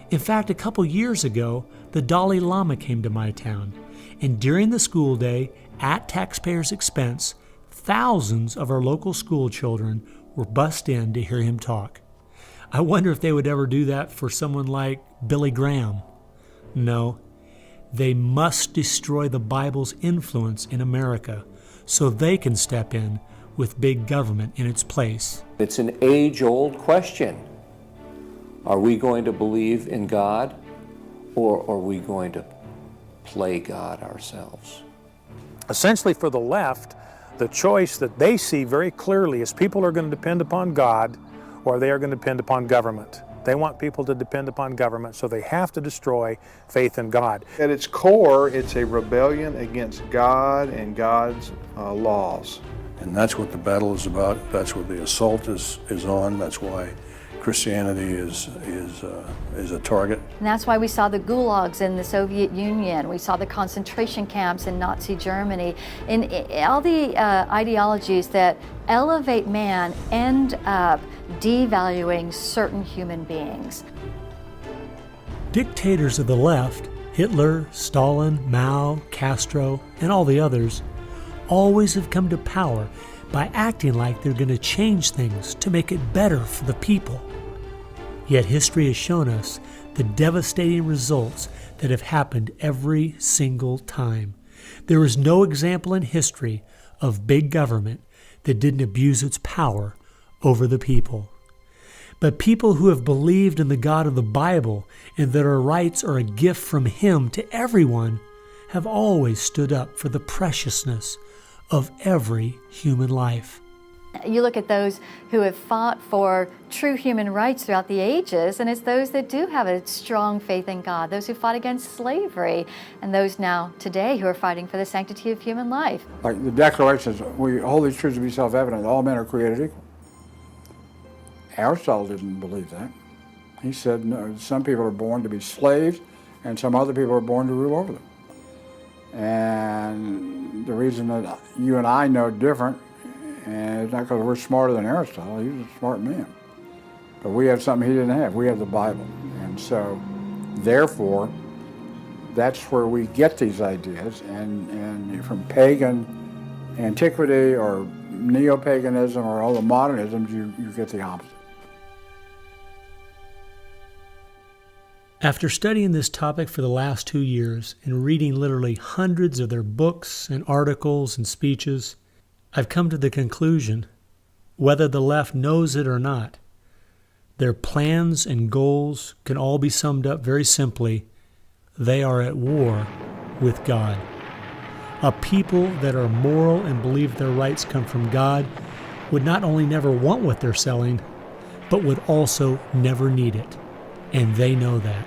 In fact, a couple years ago, the Dalai Lama came to my town, and during the school day, at taxpayers' expense, thousands of our local school children were bussed in to hear him talk. I wonder if they would ever do that for someone like Billy Graham. No, they must destroy the Bible's influence in America so they can step in with big government in its place. It's an age-old question. Are we going to believe in God, or are we going to play God ourselves? Essentially, for the left, the choice that they see very clearly is people are going to depend upon God or they are going to depend upon government. They want people to depend upon government, so they have to destroy faith in God. At its core, it's a rebellion against God and God's laws. And that's what the battle is about. That's what the assault is on. That's why Christianity is a target. And that's why we saw the gulags in the Soviet Union. We saw the concentration camps in Nazi Germany. And all the ideologies that elevate man end up devaluing certain human beings. Dictators of the left, Hitler, Stalin, Mao, Castro, and all the others, always have come to power by acting like they're going to change things to make it better for the people. Yet history has shown us the devastating results that have happened every single time. There is no example in history of big government that didn't abuse its power over the people. But people who have believed in the God of the Bible and that our rights are a gift from Him to everyone have always stood up for the preciousness of every human life. You look at those who have fought for true human rights throughout the ages, and it's those that do have a strong faith in God, those who fought against slavery, and those now today who are fighting for the sanctity of human life. Like the Declaration says, we hold these truths to be self-evident, all men are created equal. Aristotle didn't believe that. He said, no, some people are born to be slaves, and some other people are born to rule over them. And the reason that you and I know different, and it's not because we're smarter than Aristotle, he was a smart man. But we have something he didn't have. We have the Bible. And so, therefore, that's where we get these ideas. And from pagan antiquity or neo-paganism or all the modernisms, you get the opposite. After studying this topic for the last 2 years and reading literally hundreds of their books and articles and speeches, I've come to the conclusion, whether the left knows it or not, their plans and goals can all be summed up very simply. They are at war with God. A people that are moral and believe their rights come from God would not only never want what they're selling, but would also never need it. And they know that.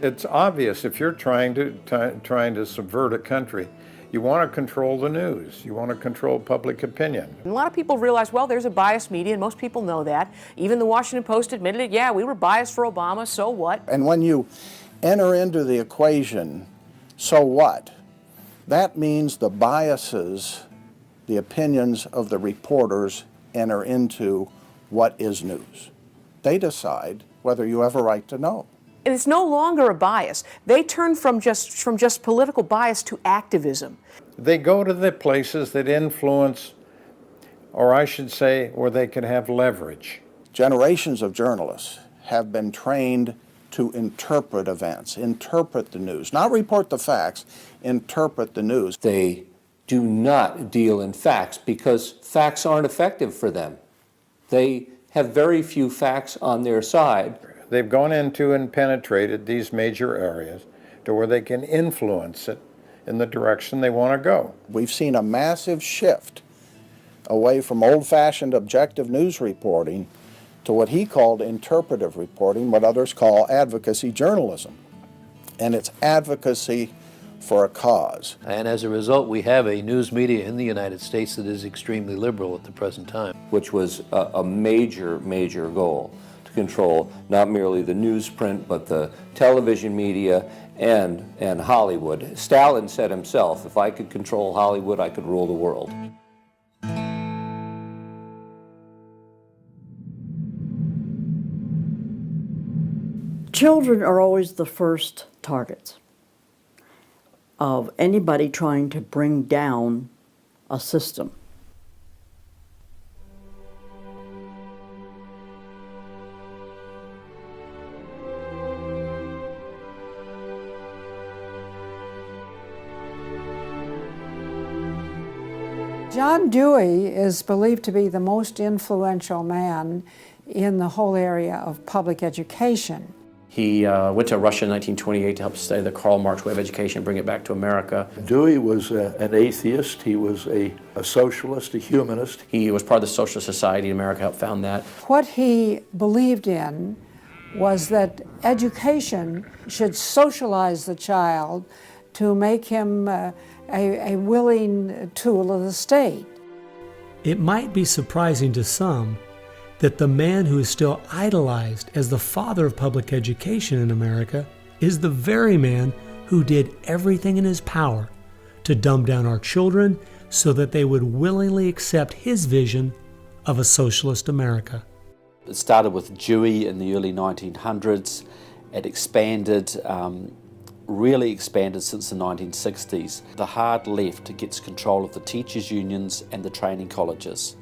It's obvious if you're trying to subvert a country, you want to control the news. You want to control public opinion. And a lot of people realize, well, there's a biased media, and most people know that. Even the Washington Post admitted it. Yeah, we were biased for Obama, so what? And when you enter into the equation, so what? That means the biases, the opinions of the reporters enter into what is news. They decide whether you have a right to know. And it's no longer a bias. They turn from just political bias to activism. They go to the places that influence, or I should say, where they can have leverage. Generations of journalists have been trained to interpret events, interpret the news, not report the facts, interpret the news. They do not deal in facts because facts aren't effective for them. They have very few facts on their side. They've gone into and penetrated these major areas to where they can influence it in the direction they want to go. We've seen a massive shift away from old-fashioned objective news reporting to what he called interpretive reporting, what others call advocacy journalism. And it's advocacy for a cause. And as a result, we have a news media in the United States that is extremely liberal at the present time. Which was a major, major goal, to control not merely the newsprint, but the television media and Hollywood. Stalin said himself, if I could control Hollywood, I could rule the world. Children are always the first targets of anybody trying to bring down a system. John Dewey is believed to be the most influential man in the whole area of public education. He went to Russia in 1928 to help study the Karl Marx way of education and bring it back to America. Dewey was an atheist. He was a socialist, a humanist. He was part of the Socialist Society in America, helped found that. What he believed in was that education should socialize the child to make him a willing tool of the state. It might be surprising to some that the man who is still idolized as the father of public education in America is the very man who did everything in his power to dumb down our children so that they would willingly accept his vision of a socialist America. It started with Dewey in the early 1900s. It expanded, really expanded since the 1960s. The hard left gets control of the teachers' unions and the training colleges.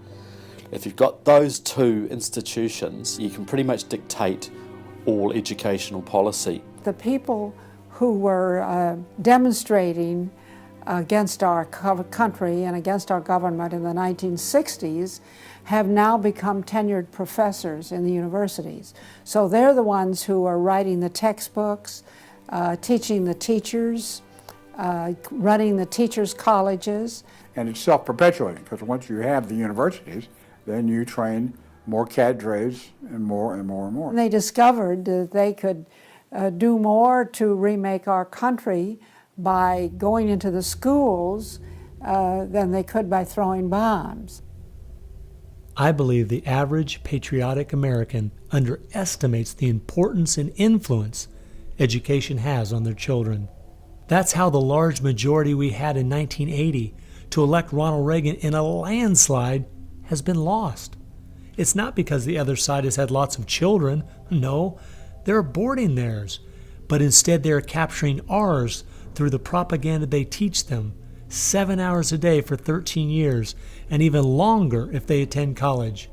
If you've got those two institutions, you can pretty much dictate all educational policy. The people who were demonstrating against our country and against our government in the 1960s have now become tenured professors in the universities. So they're the ones who are writing the textbooks, teaching the teachers, running the teachers' colleges. And it's self-perpetuating, because once you have the universities, then you train more cadres and more and more and more. And they discovered that they could do more to remake our country by going into the schools than they could by throwing bombs. I believe the average patriotic American underestimates the importance and influence education has on their children. That's how the large majority we had in 1980 to elect Ronald Reagan in a landslide has been lost. It's not because the other side has had lots of children. No, they're aborting theirs. But instead they're capturing ours through the propaganda they teach them, 7 hours a day for 13 years, and even longer if they attend college.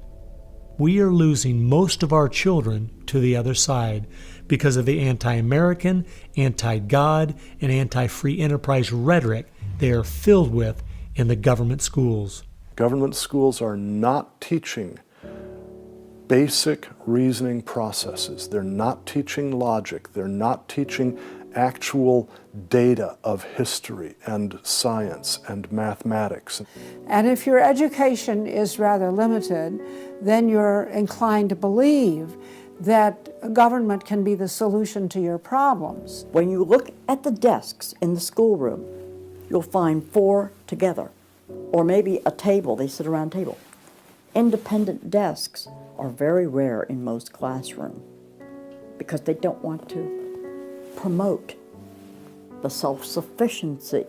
We are losing most of our children to the other side because of the anti-American, anti-God, and anti-free enterprise rhetoric they are filled with in the government schools. Government schools are not teaching basic reasoning processes. They're not teaching logic. They're not teaching actual data of history and science and mathematics. And if your education is rather limited, then you're inclined to believe that government can be the solution to your problems. When you look at the desks in the schoolroom, you'll find 4 together, or maybe a table, they sit around a table. Independent desks are very rare in most classrooms because they don't want to promote the self-sufficiency,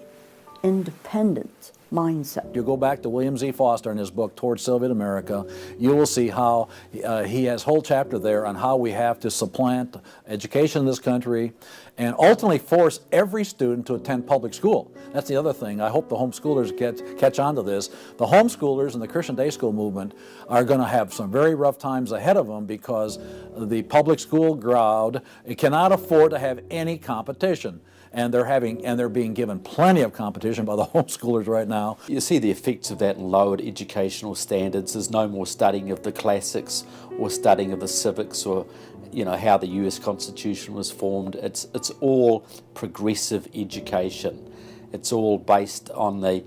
independence mindset. You go back to William Z. Foster in his book, Toward Soviet America, you will see how he has a whole chapter there on how we have to supplant education in this country and ultimately force every student to attend public school. That's the other thing. I hope the homeschoolers catch on to this. The homeschoolers and the Christian day school movement are going to have some very rough times ahead of them because the public school crowd cannot afford to have any competition. And they're being given plenty of competition by the homeschoolers right now. You see the effects of that in lowered educational standards. There's no more studying of the classics or studying of the civics or how the US Constitution was formed. It's all progressive education. It's all based on the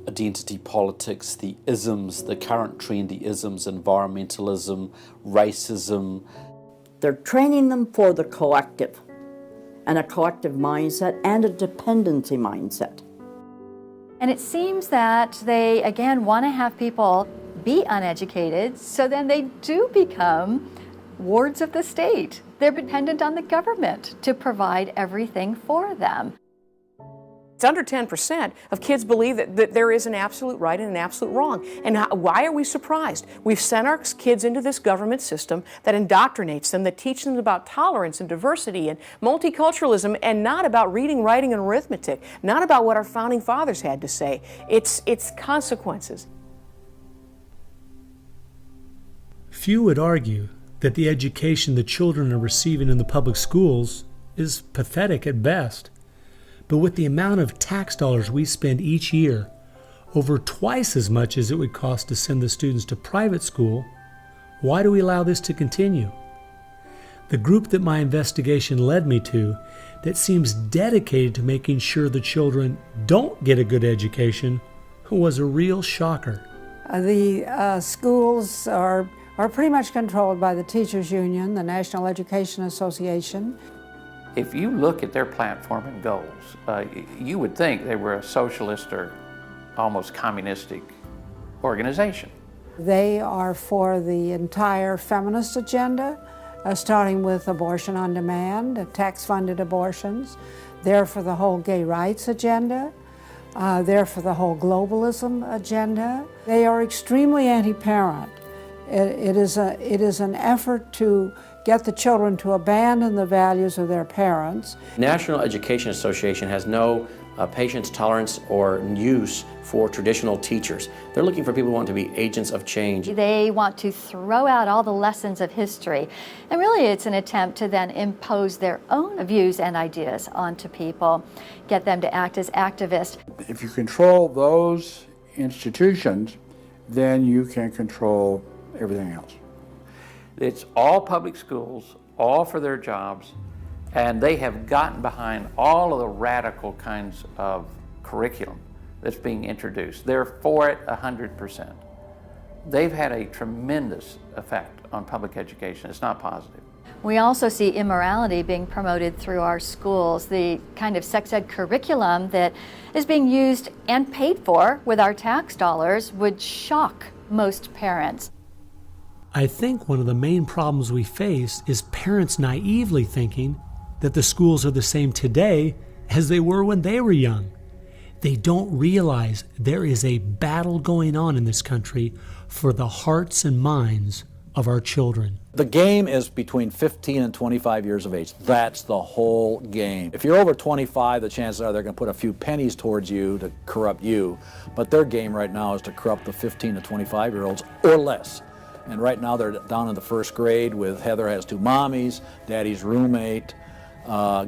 identity politics, the isms, the current trendy isms, environmentalism, racism. They're training them for the collective, and a collective mindset and a dependency mindset. And it seems that they, again, want to have people be uneducated, so then they do become wards of the state. They're dependent on the government to provide everything for them. It's under 10% of kids believe that there is an absolute right and an absolute wrong. And why are we surprised? We've sent our kids into this government system that indoctrinates them, that teaches them about tolerance and diversity and multiculturalism, and not about reading, writing, and arithmetic, not about what our founding fathers had to say. It's consequences. Few would argue that the education the children are receiving in the public schools is pathetic at best. But with the amount of tax dollars we spend each year, over twice as much as it would cost to send the students to private school, why do we allow this to continue? The group that my investigation led me to, that seems dedicated to making sure the children don't get a good education, was a real shocker. The schools are pretty much controlled by the Teachers Union, the National Education Association. If you look at their platform and goals, you would think they were a socialist or almost communistic organization. They are for the entire feminist agenda, starting with abortion on demand, tax-funded abortions. They're for the whole gay rights agenda. They're for the whole globalism agenda. They are extremely anti-parent. It is an effort to get the children to abandon the values of their parents. National Education Association has no patience, tolerance, or use for traditional teachers. They're looking for people who want to be agents of change. They want to throw out all the lessons of history. And really it's an attempt to then impose their own views and ideas onto people, get them to act as activists. If you control those institutions, then you can control everything else. It's all public schools, all for their jobs, and they have gotten behind all of the radical kinds of curriculum that's being introduced. They're for it 100%. They've had a tremendous effect on public education. It's not positive. We also see immorality being promoted through our schools. The kind of sex ed curriculum that is being used and paid for with our tax dollars would shock most parents. I think one of the main problems we face is parents naively thinking that the schools are the same today as they were when they were young. They don't realize there is a battle going on in this country for the hearts and minds of our children. The game is between 15 and 25 years of age. That's the whole game. If you're over 25, the chances are they're going to put a few pennies towards you to corrupt you. But their game right now is to corrupt the 15 to 25-year-olds or less. And right now they're down in the first grade with Heather Has Two Mommies, Daddy's Roommate,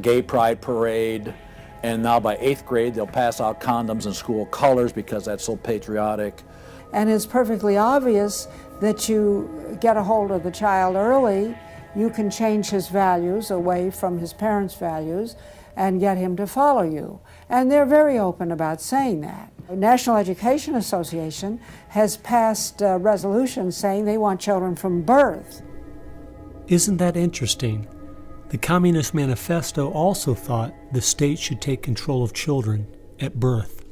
Gay Pride Parade, and now by 8th grade they'll pass out condoms in school colors because that's so patriotic. And it's perfectly obvious that you get a hold of the child early, you can change his values away from his parents' values and get him to follow you. And they're very open about saying that. The National Education Association has passed resolutions saying they want children from birth. Isn't that interesting? The Communist Manifesto also thought the state should take control of children at birth.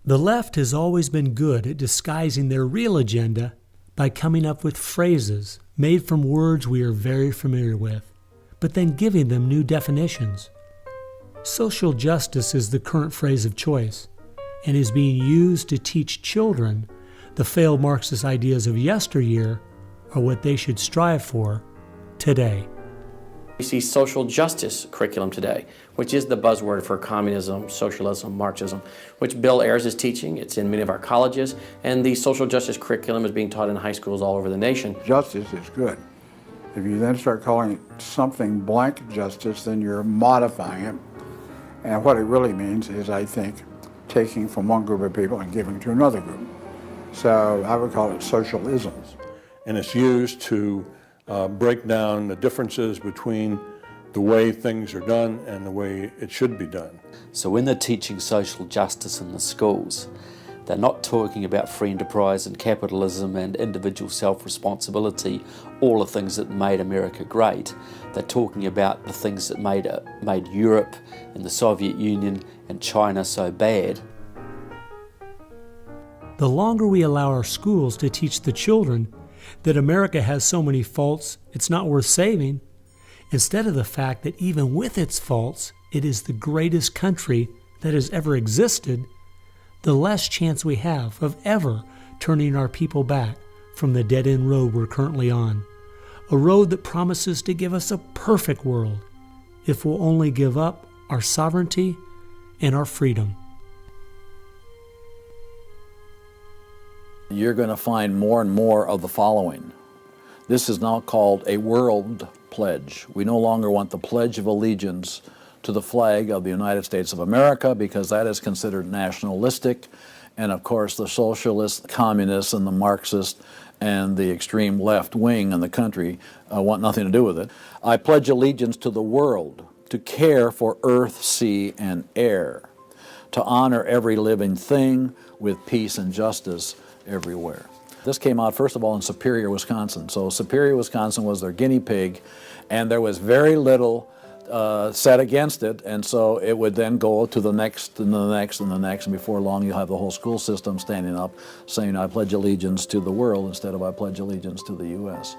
The left has always been good at disguising their real agenda by coming up with phrases made from words we are very familiar with, but then giving them new definitions. Social justice is the current phrase of choice and is being used to teach children the failed Marxist ideas of yesteryear are what they should strive for today. We see social justice curriculum today, which is the buzzword for communism, socialism, Marxism, which Bill Ayers is teaching. It's in many of our colleges, and the social justice curriculum is being taught in high schools all over the nation. Justice is good. If you then start calling it something blank justice, then you're modifying it. And what it really means is, I think, taking from one group of people and giving to another group. So I would call it socialism. And it's used to break down the differences between the way things are done and the way it should be done. So when they're teaching social justice in the schools, they're not talking about free enterprise and capitalism and individual self-responsibility, all the things that made America great. They're talking about the things that made Europe and the Soviet Union and China so bad. The longer we allow our schools to teach the children that America has so many faults it's not worth saving, instead of the fact that even with its faults, it is the greatest country that has ever existed, the less chance we have of ever turning our people back from the dead-end road we're currently on. A road that promises to give us a perfect world if we'll only give up our sovereignty and our freedom. You're going to find more and more of the following. This is now called a world pledge. We no longer want the Pledge of Allegiance to the flag of the United States of America because that is considered nationalistic. And of course the socialists, communists, and the Marxists and the extreme left wing in the country want nothing to do with it. I pledge allegiance to the world, to care for earth, sea, and air, to honor every living thing with peace and justice everywhere. This came out, first of all, in Superior, Wisconsin. So Superior, Wisconsin was their guinea pig, and there was very little said against it, and so it would then go to the next and the next and the next, and before long you'll have the whole school system standing up saying, I pledge allegiance to the world instead of I pledge allegiance to the U.S.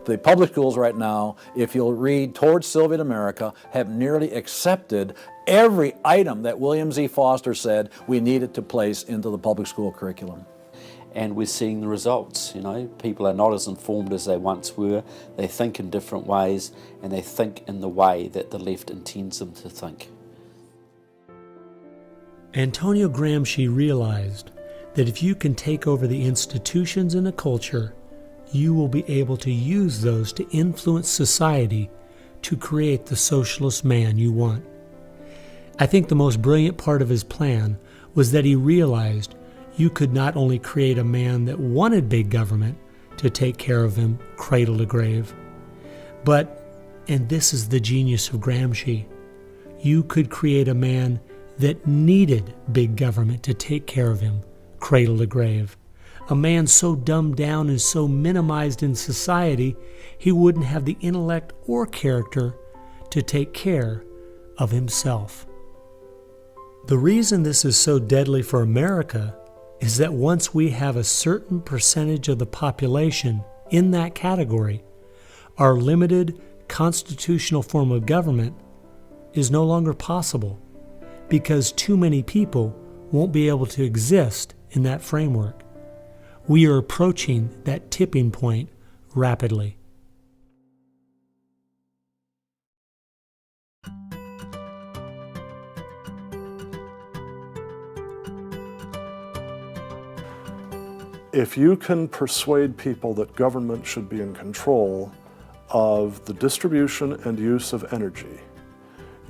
The public schools right now, if you'll read Towards Soviet America, have nearly accepted every item that William Z. Foster said we needed to place into the public school curriculum. And we're seeing the results. You know, people are not as informed as they once were. They think in different ways, and they think in the way that the left intends them to think. Antonio Gramsci realized that if you can take over the institutions in a culture, you will be able to use those to influence society to create the socialist man you want. I think the most brilliant part of his plan was that he realized you could not only create a man that wanted big government to take care of him cradle to grave, but, and this is the genius of Gramsci, you could create a man that needed big government to take care of him cradle to grave. A man so dumbed down and so minimized in society, he wouldn't have the intellect or character to take care of himself. The reason this is so deadly for America is that once we have a certain percentage of the population in that category, our limited constitutional form of government is no longer possible because too many people won't be able to exist in that framework. We are approaching that tipping point rapidly. If you can persuade people that government should be in control of the distribution and use of energy,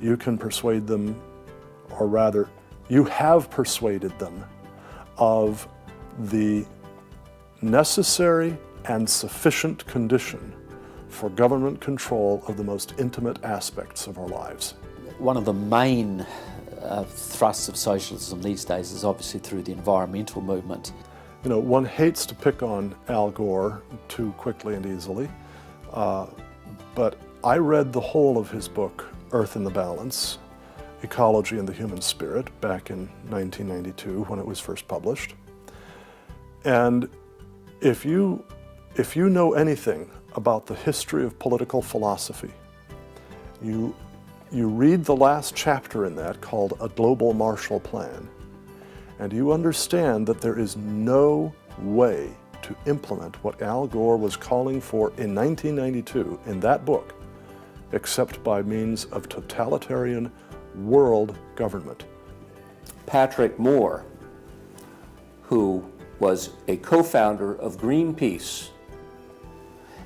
you can persuade them, or rather, you have persuaded them of the necessary and sufficient condition for government control of the most intimate aspects of our lives. One of the main thrusts of socialism these days is obviously through the environmental movement. You know, one hates to pick on Al Gore too quickly and easily, but I read the whole of his book, Earth in the Balance, Ecology and the Human Spirit, back in 1992 when it was first published. And if you know anything about the history of political philosophy, You read the last chapter in that called A Global Marshall Plan, and you understand that there is no way to implement what Al Gore was calling for in 1992 in that book, except by means of totalitarian world government. Patrick Moore, who was a co-founder of Greenpeace,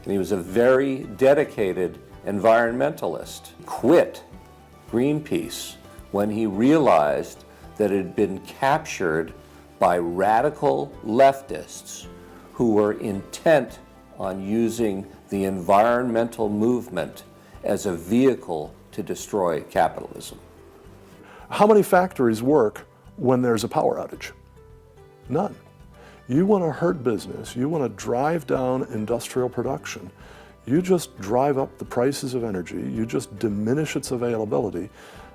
and he was a very dedicated environmentalist, quit Greenpeace when he realized that it had been captured by radical leftists who were intent on using the environmental movement as a vehicle to destroy capitalism. How many factories work when there's a power outage? None. You want to hurt business, you want to drive down industrial production, you just drive up the prices of energy, you just diminish its availability,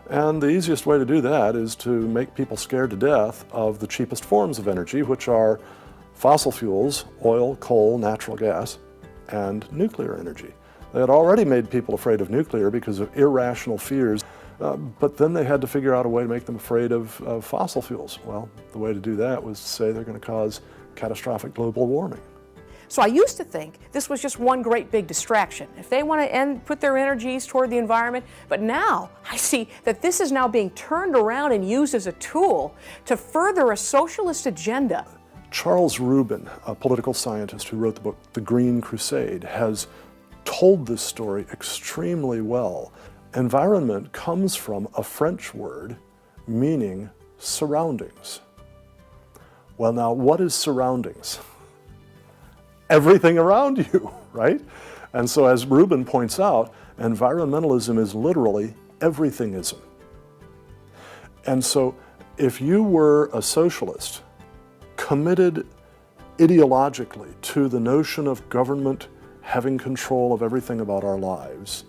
and the easiest way to do that is to make people scared to death of the cheapest forms of energy, which are fossil fuels, oil, coal, natural gas, and nuclear energy. They had already made people afraid of nuclear because of irrational fears, but then they had to figure out a way to make them afraid of fossil fuels. Well, the way to do that was to say they're going to cause catastrophic global warming. So I used to think this was just one great big distraction. If they want to put their energies toward the environment, but now I see that this is now being turned around and used as a tool to further a socialist agenda. Charles Rubin, a political scientist who wrote the book The Green Crusade, has told this story extremely well. Environment comes from a French word meaning surroundings. Well, now, what is surroundings? Everything around you, right? And so, as Rubin points out, environmentalism is literally everythingism. And so, if you were a socialist committed ideologically to the notion of government having control of everything about our lives,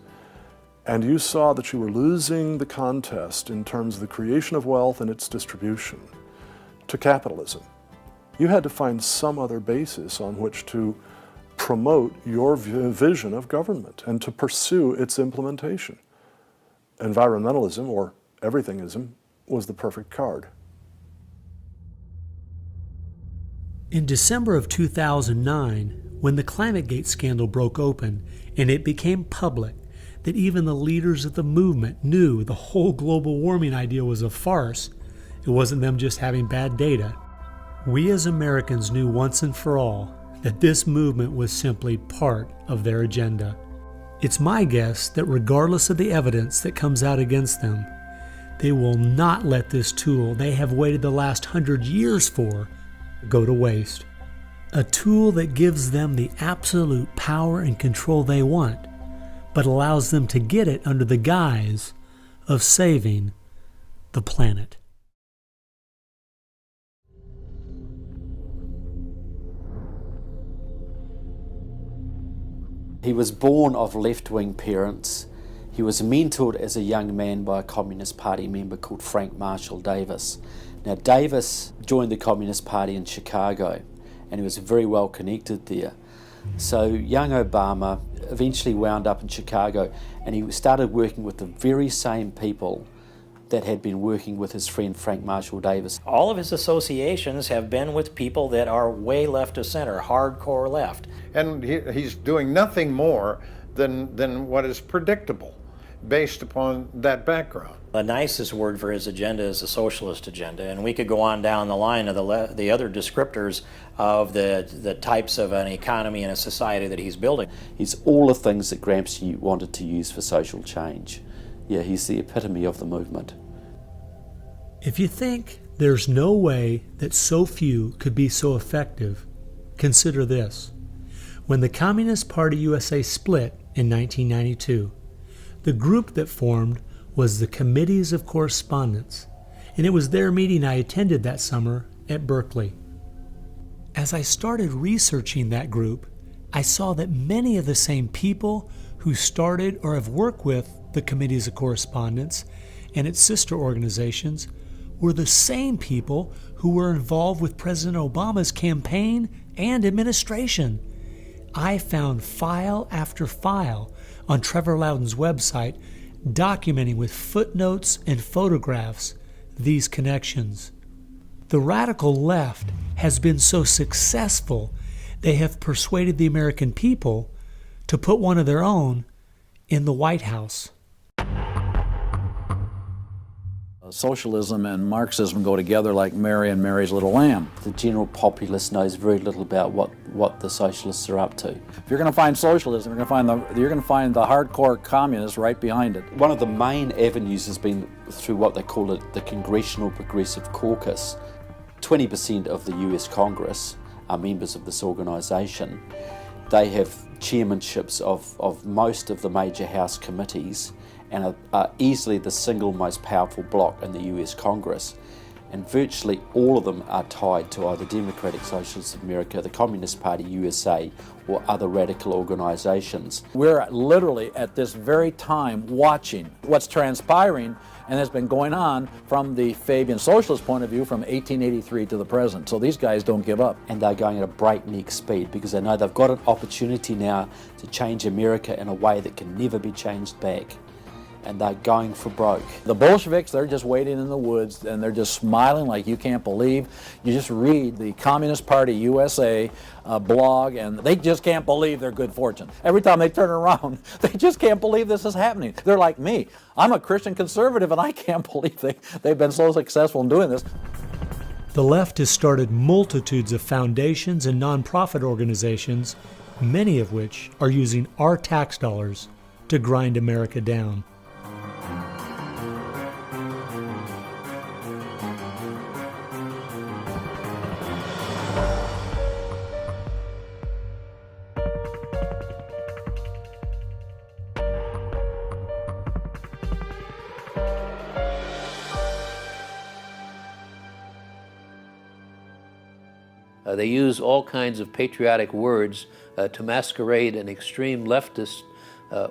and you saw that you were losing the contest in terms of the creation of wealth and its distribution to capitalism, you had to find some other basis on which to promote your vision of government and to pursue its implementation. Environmentalism, or everythingism, was the perfect card. In December of 2009, when the ClimateGate scandal broke open and it became public that even the leaders of the movement knew the whole global warming idea was a farce, it wasn't them just having bad data, we as Americans knew once and for all that this movement was simply part of their agenda. It's my guess that regardless of the evidence that comes out against them, they will not let this tool they have waited the last 100 years for go to waste. A tool that gives them the absolute power and control they want, but allows them to get it under the guise of saving the planet. He was born of left-wing parents. He was mentored as a young man by a Communist Party member called Frank Marshall Davis. Now, Davis joined the Communist Party in Chicago, and he was very well connected there. So young Obama eventually wound up in Chicago, and he started working with the very same people that had been working with his friend Frank Marshall Davis. All of his associations have been with people that are way left of center, hardcore left. And he's doing nothing more than what is predictable based upon that background. The nicest word for his agenda is the socialist agenda, and we could go on down the line of the other descriptors of the types of an economy and a society that he's building. He's all the things that Gramsci wanted to use for social change. Yeah, he's the epitome of the movement. If you think there's no way that so few could be so effective, consider this. When the Communist Party USA split in 1992, the group that formed was the Committees of Correspondence, and it was their meeting I attended that summer at Berkeley. As I started researching that group, I saw that many of the same people who started or have worked with the Committees of Correspondence and its sister organizations were the same people who were involved with President Obama's campaign and administration. I found file after file on Trevor Loudon's website documenting with footnotes and photographs these connections. The radical left has been so successful, they have persuaded the American people to put one of their own in the White House. Socialism and Marxism go together like Mary and Mary's little lamb. The general populace knows very little about what the socialists are up to. If you're going to find socialism, you're going to find the hardcore communists right behind it. One of the main avenues has been through what they call the Congressional Progressive Caucus. 20% of the US Congress are members of this organisation. They have chairmanships of most of the major House committees and are easily the single most powerful bloc in the US Congress. And virtually all of them are tied to either Democratic Socialists of America, the Communist Party USA, or other radical organisations. We're literally at this very time watching what's transpiring and has been going on from the Fabian socialist point of view from 1883 to the present. So these guys don't give up. And they're going at a breakneck speed because they know they've got an opportunity now to change America in a way that can never be changed back. And they're going for broke. The Bolsheviks, they're just waiting in the woods and they're just smiling like you can't believe. You just read the Communist Party USA blog and they just can't believe their good fortune. Every time they turn around, they just can't believe this is happening. They're like me. I'm a Christian conservative and I can't believe they've been so successful in doing this. The left has started multitudes of foundations and nonprofit organizations, many of which are using our tax dollars to grind America down. They use all kinds of patriotic words to masquerade an extreme leftist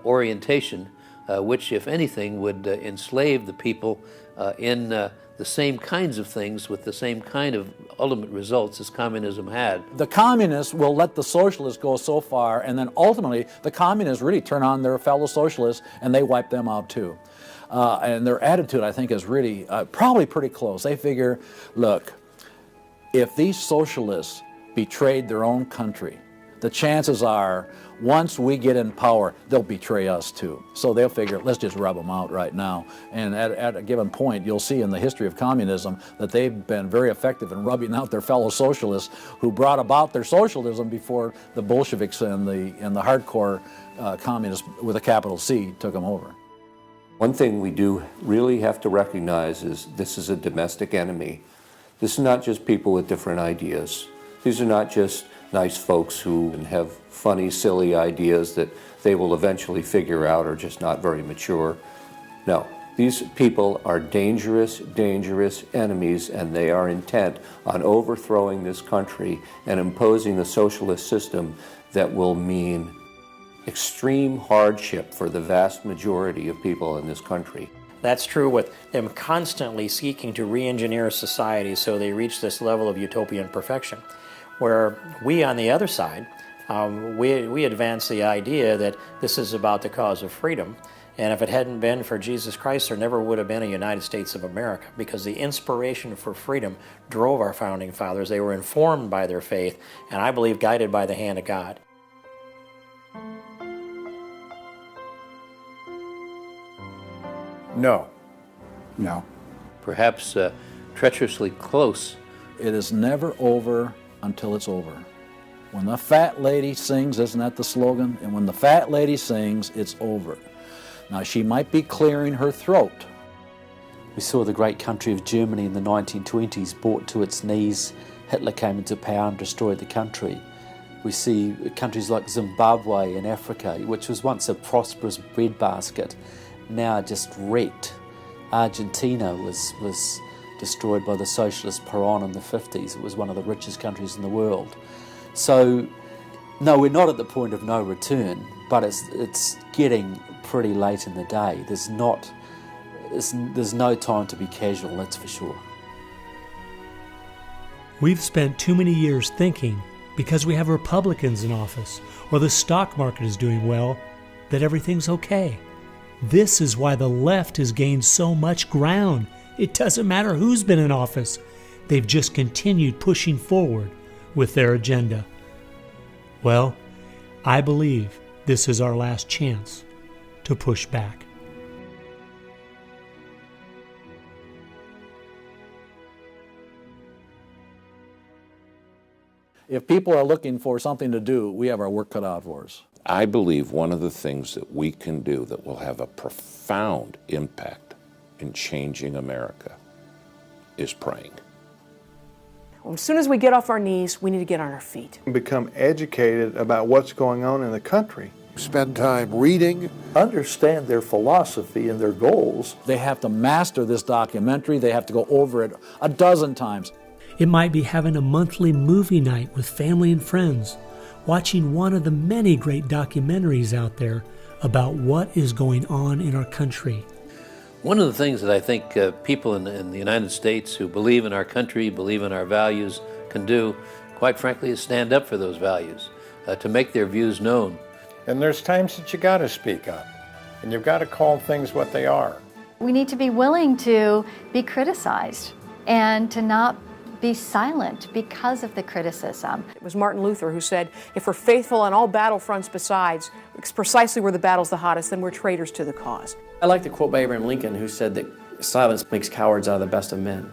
orientation, which, if anything, would enslave the people in the same kinds of things with the same kind of ultimate results as communism had. The communists will let the socialists go so far, and then ultimately the communists really turn on their fellow socialists and they wipe them out too. And their attitude, I think, is really probably pretty close. They figure, look, if these socialists betrayed their own country, the chances are, once we get in power, they'll betray us too. So they'll figure, let's just rub them out right now. And at a given point, you'll see in the history of communism that they've been very effective in rubbing out their fellow socialists who brought about their socialism before the Bolsheviks and the hardcore communists with a capital C took them over. One thing we do really have to recognize is this is a domestic enemy. This is not just people with different ideas. These are not just nice folks who have funny, silly ideas that they will eventually figure out are just not very mature. No, these people are dangerous, dangerous enemies, and they are intent on overthrowing this country and imposing the socialist system that will mean extreme hardship for the vast majority of people in this country. That's true with them constantly seeking to re-engineer society so they reach this level of utopian perfection. Where we, on the other side, we advance the idea that this is about the cause of freedom, and if it hadn't been for Jesus Christ, there never would have been a United States of America, because the inspiration for freedom drove our founding fathers. They were informed by their faith, and I believe guided by the hand of God. No. No. Perhaps treacherously close. It is never over until it's over. When the fat lady sings, isn't that the slogan? And when the fat lady sings, it's over. Now, she might be clearing her throat. We saw the great country of Germany in the 1920s brought to its knees. Hitler came into power and destroyed the country. We see countries like Zimbabwe in Africa, which was once a prosperous breadbasket, now just wrecked. Argentina was destroyed by the socialist Perón in the 50s. It was one of the richest countries in the world. So, no, we're not at the point of no return, but it's getting pretty late in the day. There's no time to be casual, that's for sure. We've spent too many years thinking, because we have Republicans in office or the stock market is doing well, that everything's okay. This is why the left has gained so much ground. It doesn't matter who's been in office. They've just continued pushing forward with their agenda. Well, I believe this is our last chance to push back. If people are looking for something to do, we have our work cut out for us. I believe one of the things that we can do that will have a profound impact in changing America is praying. As soon as we get off our knees, we need to get on our feet. Become educated about what's going on in the country. Spend time reading, understand their philosophy and their goals. They have to master this documentary. They have to go over it a dozen times. It might be having a monthly movie night with family and friends, watching one of the many great documentaries out there about what is going on in our country. One of the things that I think people in the United States who believe in our country, believe in our values, can do, quite frankly, is stand up for those values, to make their views known. And there's times that you got to speak up, and you've got to call things what they are. We need to be willing to be criticized and to not be silent because of the criticism. It was Martin Luther who said, if we're faithful on all battlefronts besides, it's precisely where the battle's the hottest, then we're traitors to the cause. I like the quote by Abraham Lincoln, who said that silence makes cowards out of the best of men.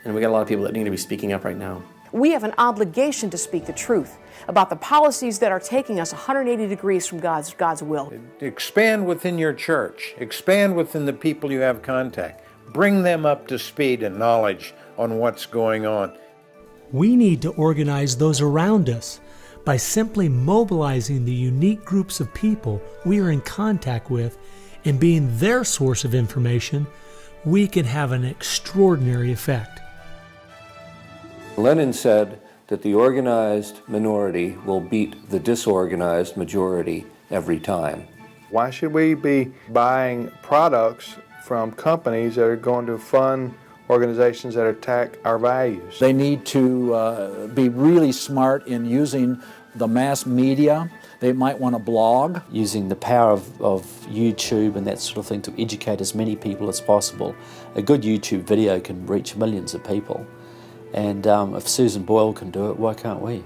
And we got a lot of people that need to be speaking up right now. We have an obligation to speak the truth about the policies that are taking us 180 degrees from God's will. Expand within your church. Expand within the people you have contact. Bring them up to speed and knowledge on what's going on. We need to organize those around us. By simply mobilizing the unique groups of people we are in contact with and being their source of information, we can have an extraordinary effect. Lenin said that the organized minority will beat the disorganized majority every time. Why should we be buying products from companies that are going to fund organizations that attack our values? They need to be really smart in using the mass media. They might want to blog. Using the power of YouTube and that sort of thing to educate as many people as possible. A good YouTube video can reach millions of people. And if Susan Boyle can do it, why can't we?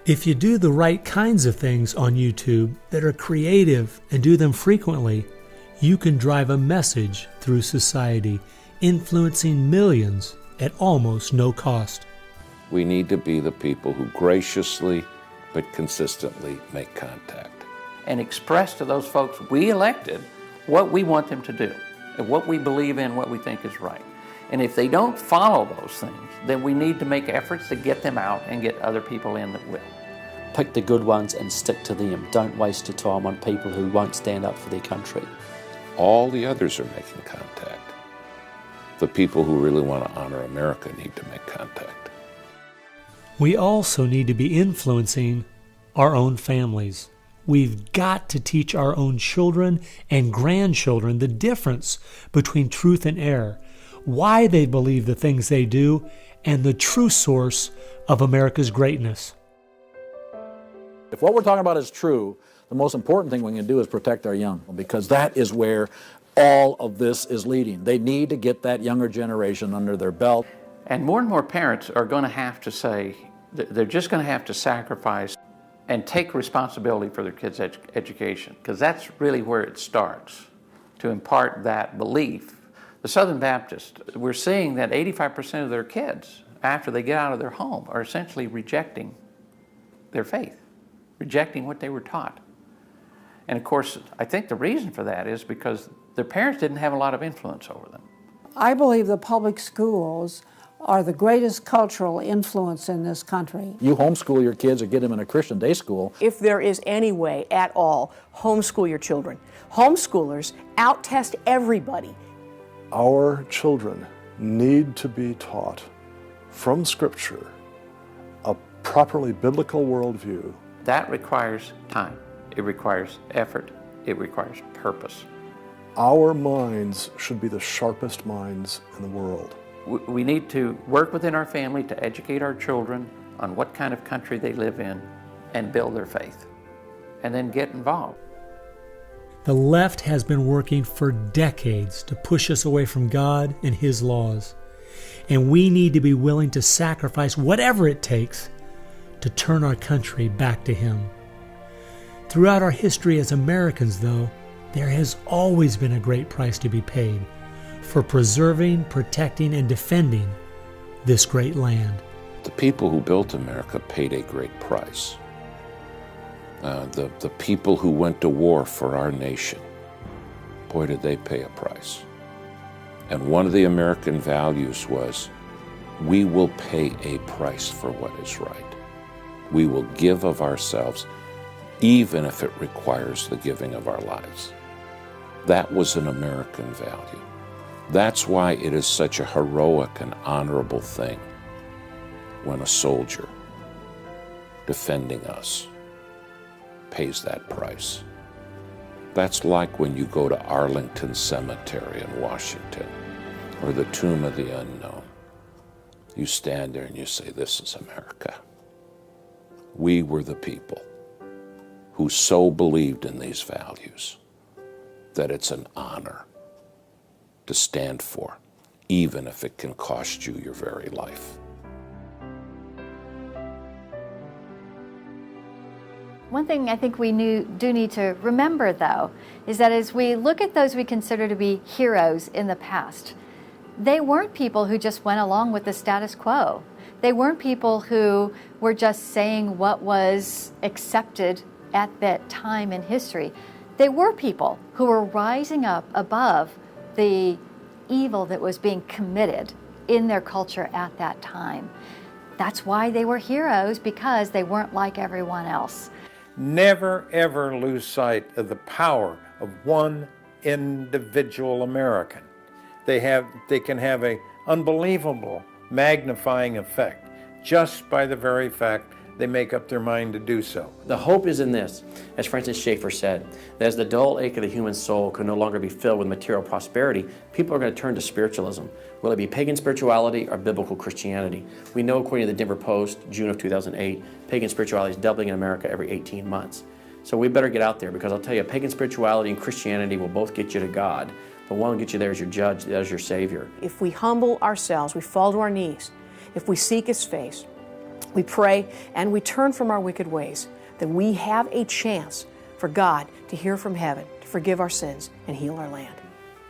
If you do the right kinds of things on YouTube that are creative and do them frequently, you can drive a message through society, influencing millions at almost no cost. We need to be the people who graciously but consistently make contact. And express to those folks we elected what we want them to do, and what we believe in, what we think is right. And if they don't follow those things, then we need to make efforts to get them out and get other people in that will. Pick the good ones and stick to them. Don't waste your time on people who won't stand up for their country. All the others are making contact. The people who really want to honor America need to make contact. We also need to be influencing our own families. We've got to teach our own children and grandchildren the difference between truth and error, why they believe the things they do, and the true source of America's greatness. If what we're talking about is true, the most important thing we can do is protect our young, because that is where all of this is leading. They need to get that younger generation under their belt. And more parents are going to have to say, they're just going to have to sacrifice and take responsibility for their kids' education, because that's really where it starts, to impart that belief. The Southern Baptists, we're seeing that 85% of their kids, after they get out of their home, are essentially rejecting their faith, rejecting what they were taught. And of course, I think the reason for that is because their parents didn't have a lot of influence over them. I believe the public schools are the greatest cultural influence in this country. You homeschool your kids or get them in a Christian day school. If there is any way at all, homeschool your children. Homeschoolers out-test everybody. Our children need to be taught from Scripture a properly biblical worldview. That requires time. It requires effort. It requires purpose. Our minds should be the sharpest minds in the world. We need to work within our family to educate our children on what kind of country they live in and build their faith, and then get involved. The left has been working for decades to push us away from God and His laws. And we need to be willing to sacrifice whatever it takes to turn our country back to Him. Throughout our history as Americans, though, there has always been a great price to be paid for preserving, protecting, and defending this great land. The people who built America paid a great price. The people who went to war for our nation, boy, did they pay a price. And one of the American values was, we will pay a price for what is right. We will give of ourselves, even if it requires the giving of our lives. That was an American value. That's why it is such a heroic and honorable thing when a soldier defending us pays that price. That's like when you go to Arlington Cemetery in Washington, or the Tomb of the Unknown. You stand there and you say, this is America. We were the people who so believed in these values that it's an honor to stand for, even if it can cost you your very life. One thing I think we do need to remember, though, is that as we look at those we consider to be heroes in the past, they weren't people who just went along with the status quo. They weren't people who were just saying what was accepted at that time in history. They were people who were rising up above the evil that was being committed in their culture at that time. That's why they were heroes, because they weren't like everyone else. Never, ever lose sight of the power of one individual American. They can have an unbelievable magnifying effect just by the very fact they make up their mind to do so. The hope is in this, as Francis Schaeffer said, that as the dull ache of the human soul can no longer be filled with material prosperity, people are going to turn to spiritualism, whether it be pagan spirituality or biblical Christianity. We know, according to the Denver Post, June of 2008, pagan spirituality is doubling in America every 18 months. So we better get out there, because I'll tell you, pagan spirituality and Christianity will both get you to God, but one will get you there as your judge, as your Savior. If we humble ourselves, we fall to our knees, if we seek His face, we pray, and we turn from our wicked ways, then we have a chance for God to hear from heaven, to forgive our sins, and heal our land.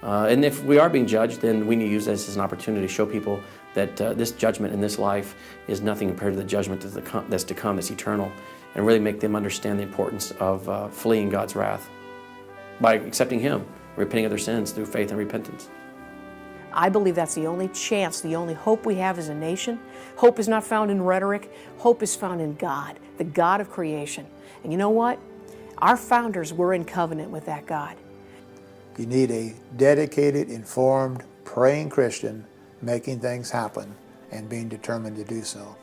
And if we are being judged, then we need to use this as an opportunity to show people that this judgment in this life is nothing compared to the judgment that's to come, that's eternal, and really make them understand the importance of fleeing God's wrath by accepting Him, repenting of their sins through faith and repentance. I believe that's the only chance, the only hope we have as a nation. Hope is not found in rhetoric. Hope is found in God, the God of creation. And you know what? Our founders were in covenant with that God. You need a dedicated, informed, praying Christian making things happen and being determined to do so.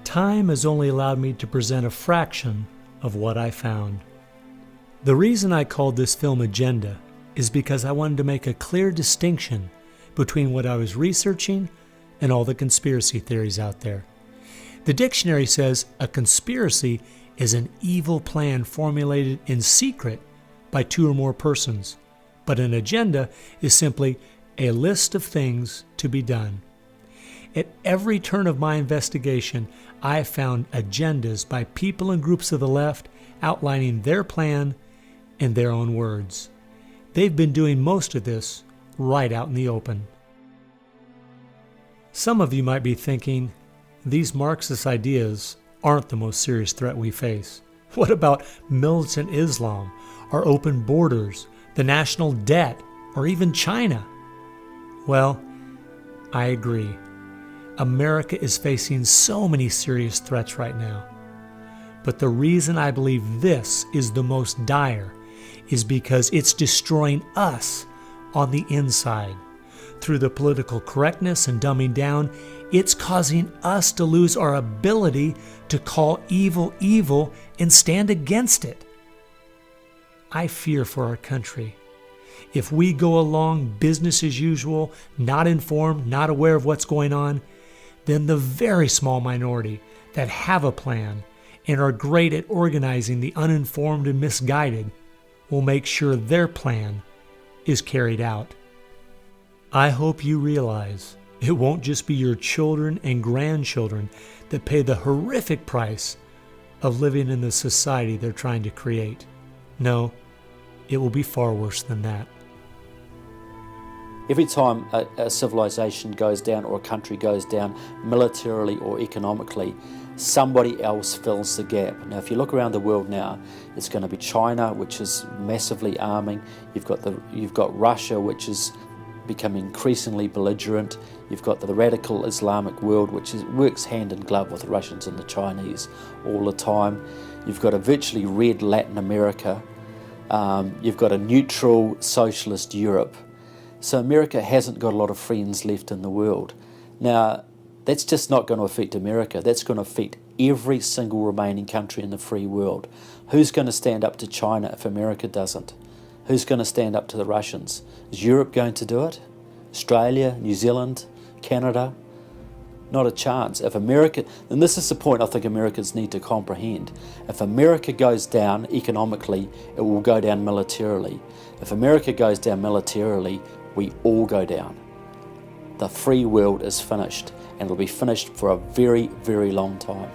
Time has only allowed me to present a fraction of what I found. The reason I called this film Agenda is because I wanted to make a clear distinction between what I was researching and all the conspiracy theories out there. The dictionary says a conspiracy is an evil plan formulated in secret by two or more persons, but an agenda is simply a list of things to be done. At every turn of my investigation, I have found agendas by people and groups of the left outlining their plan in their own words. They've been doing most of this right out in the open. Some of you might be thinking, these Marxist ideas aren't the most serious threat we face. What about militant Islam, our open borders, the national debt, or even China? Well, I agree. America is facing so many serious threats right now. But the reason I believe this is the most dire is because it's destroying us on the inside. Through the political correctness and dumbing down, it's causing us to lose our ability to call evil evil and stand against it. I fear for our country. If we go along business as usual, not informed, not aware of what's going on, then the very small minority that have a plan and are great at organizing the uninformed and misguided will make sure their plan is carried out. I hope you realize it won't just be your children and grandchildren that pay the horrific price of living in the society they're trying to create. No, it will be far worse than that. Every time a civilization goes down or a country goes down militarily or economically, somebody else fills the gap. Now, if you look around the world now, it's going to be China, which is massively arming. You've got Russia, which is becoming increasingly belligerent. You've got the radical Islamic world, which works hand in glove with the Russians and the Chinese all the time. You've got a virtually red Latin America. You've got a neutral socialist Europe. So America hasn't got a lot of friends left in the world. Now, that's just not going to affect America. That's going to affect every single remaining country in the free world. Who's going to stand up to China if America doesn't? Who's going to stand up to the Russians? Is Europe going to do it? Australia, New Zealand, Canada? Not a chance. If America, and this is the point I think Americans need to comprehend, if America goes down economically, it will go down militarily. If America goes down militarily, we all go down. The free world is finished, and it'll be finished for a very, very long time.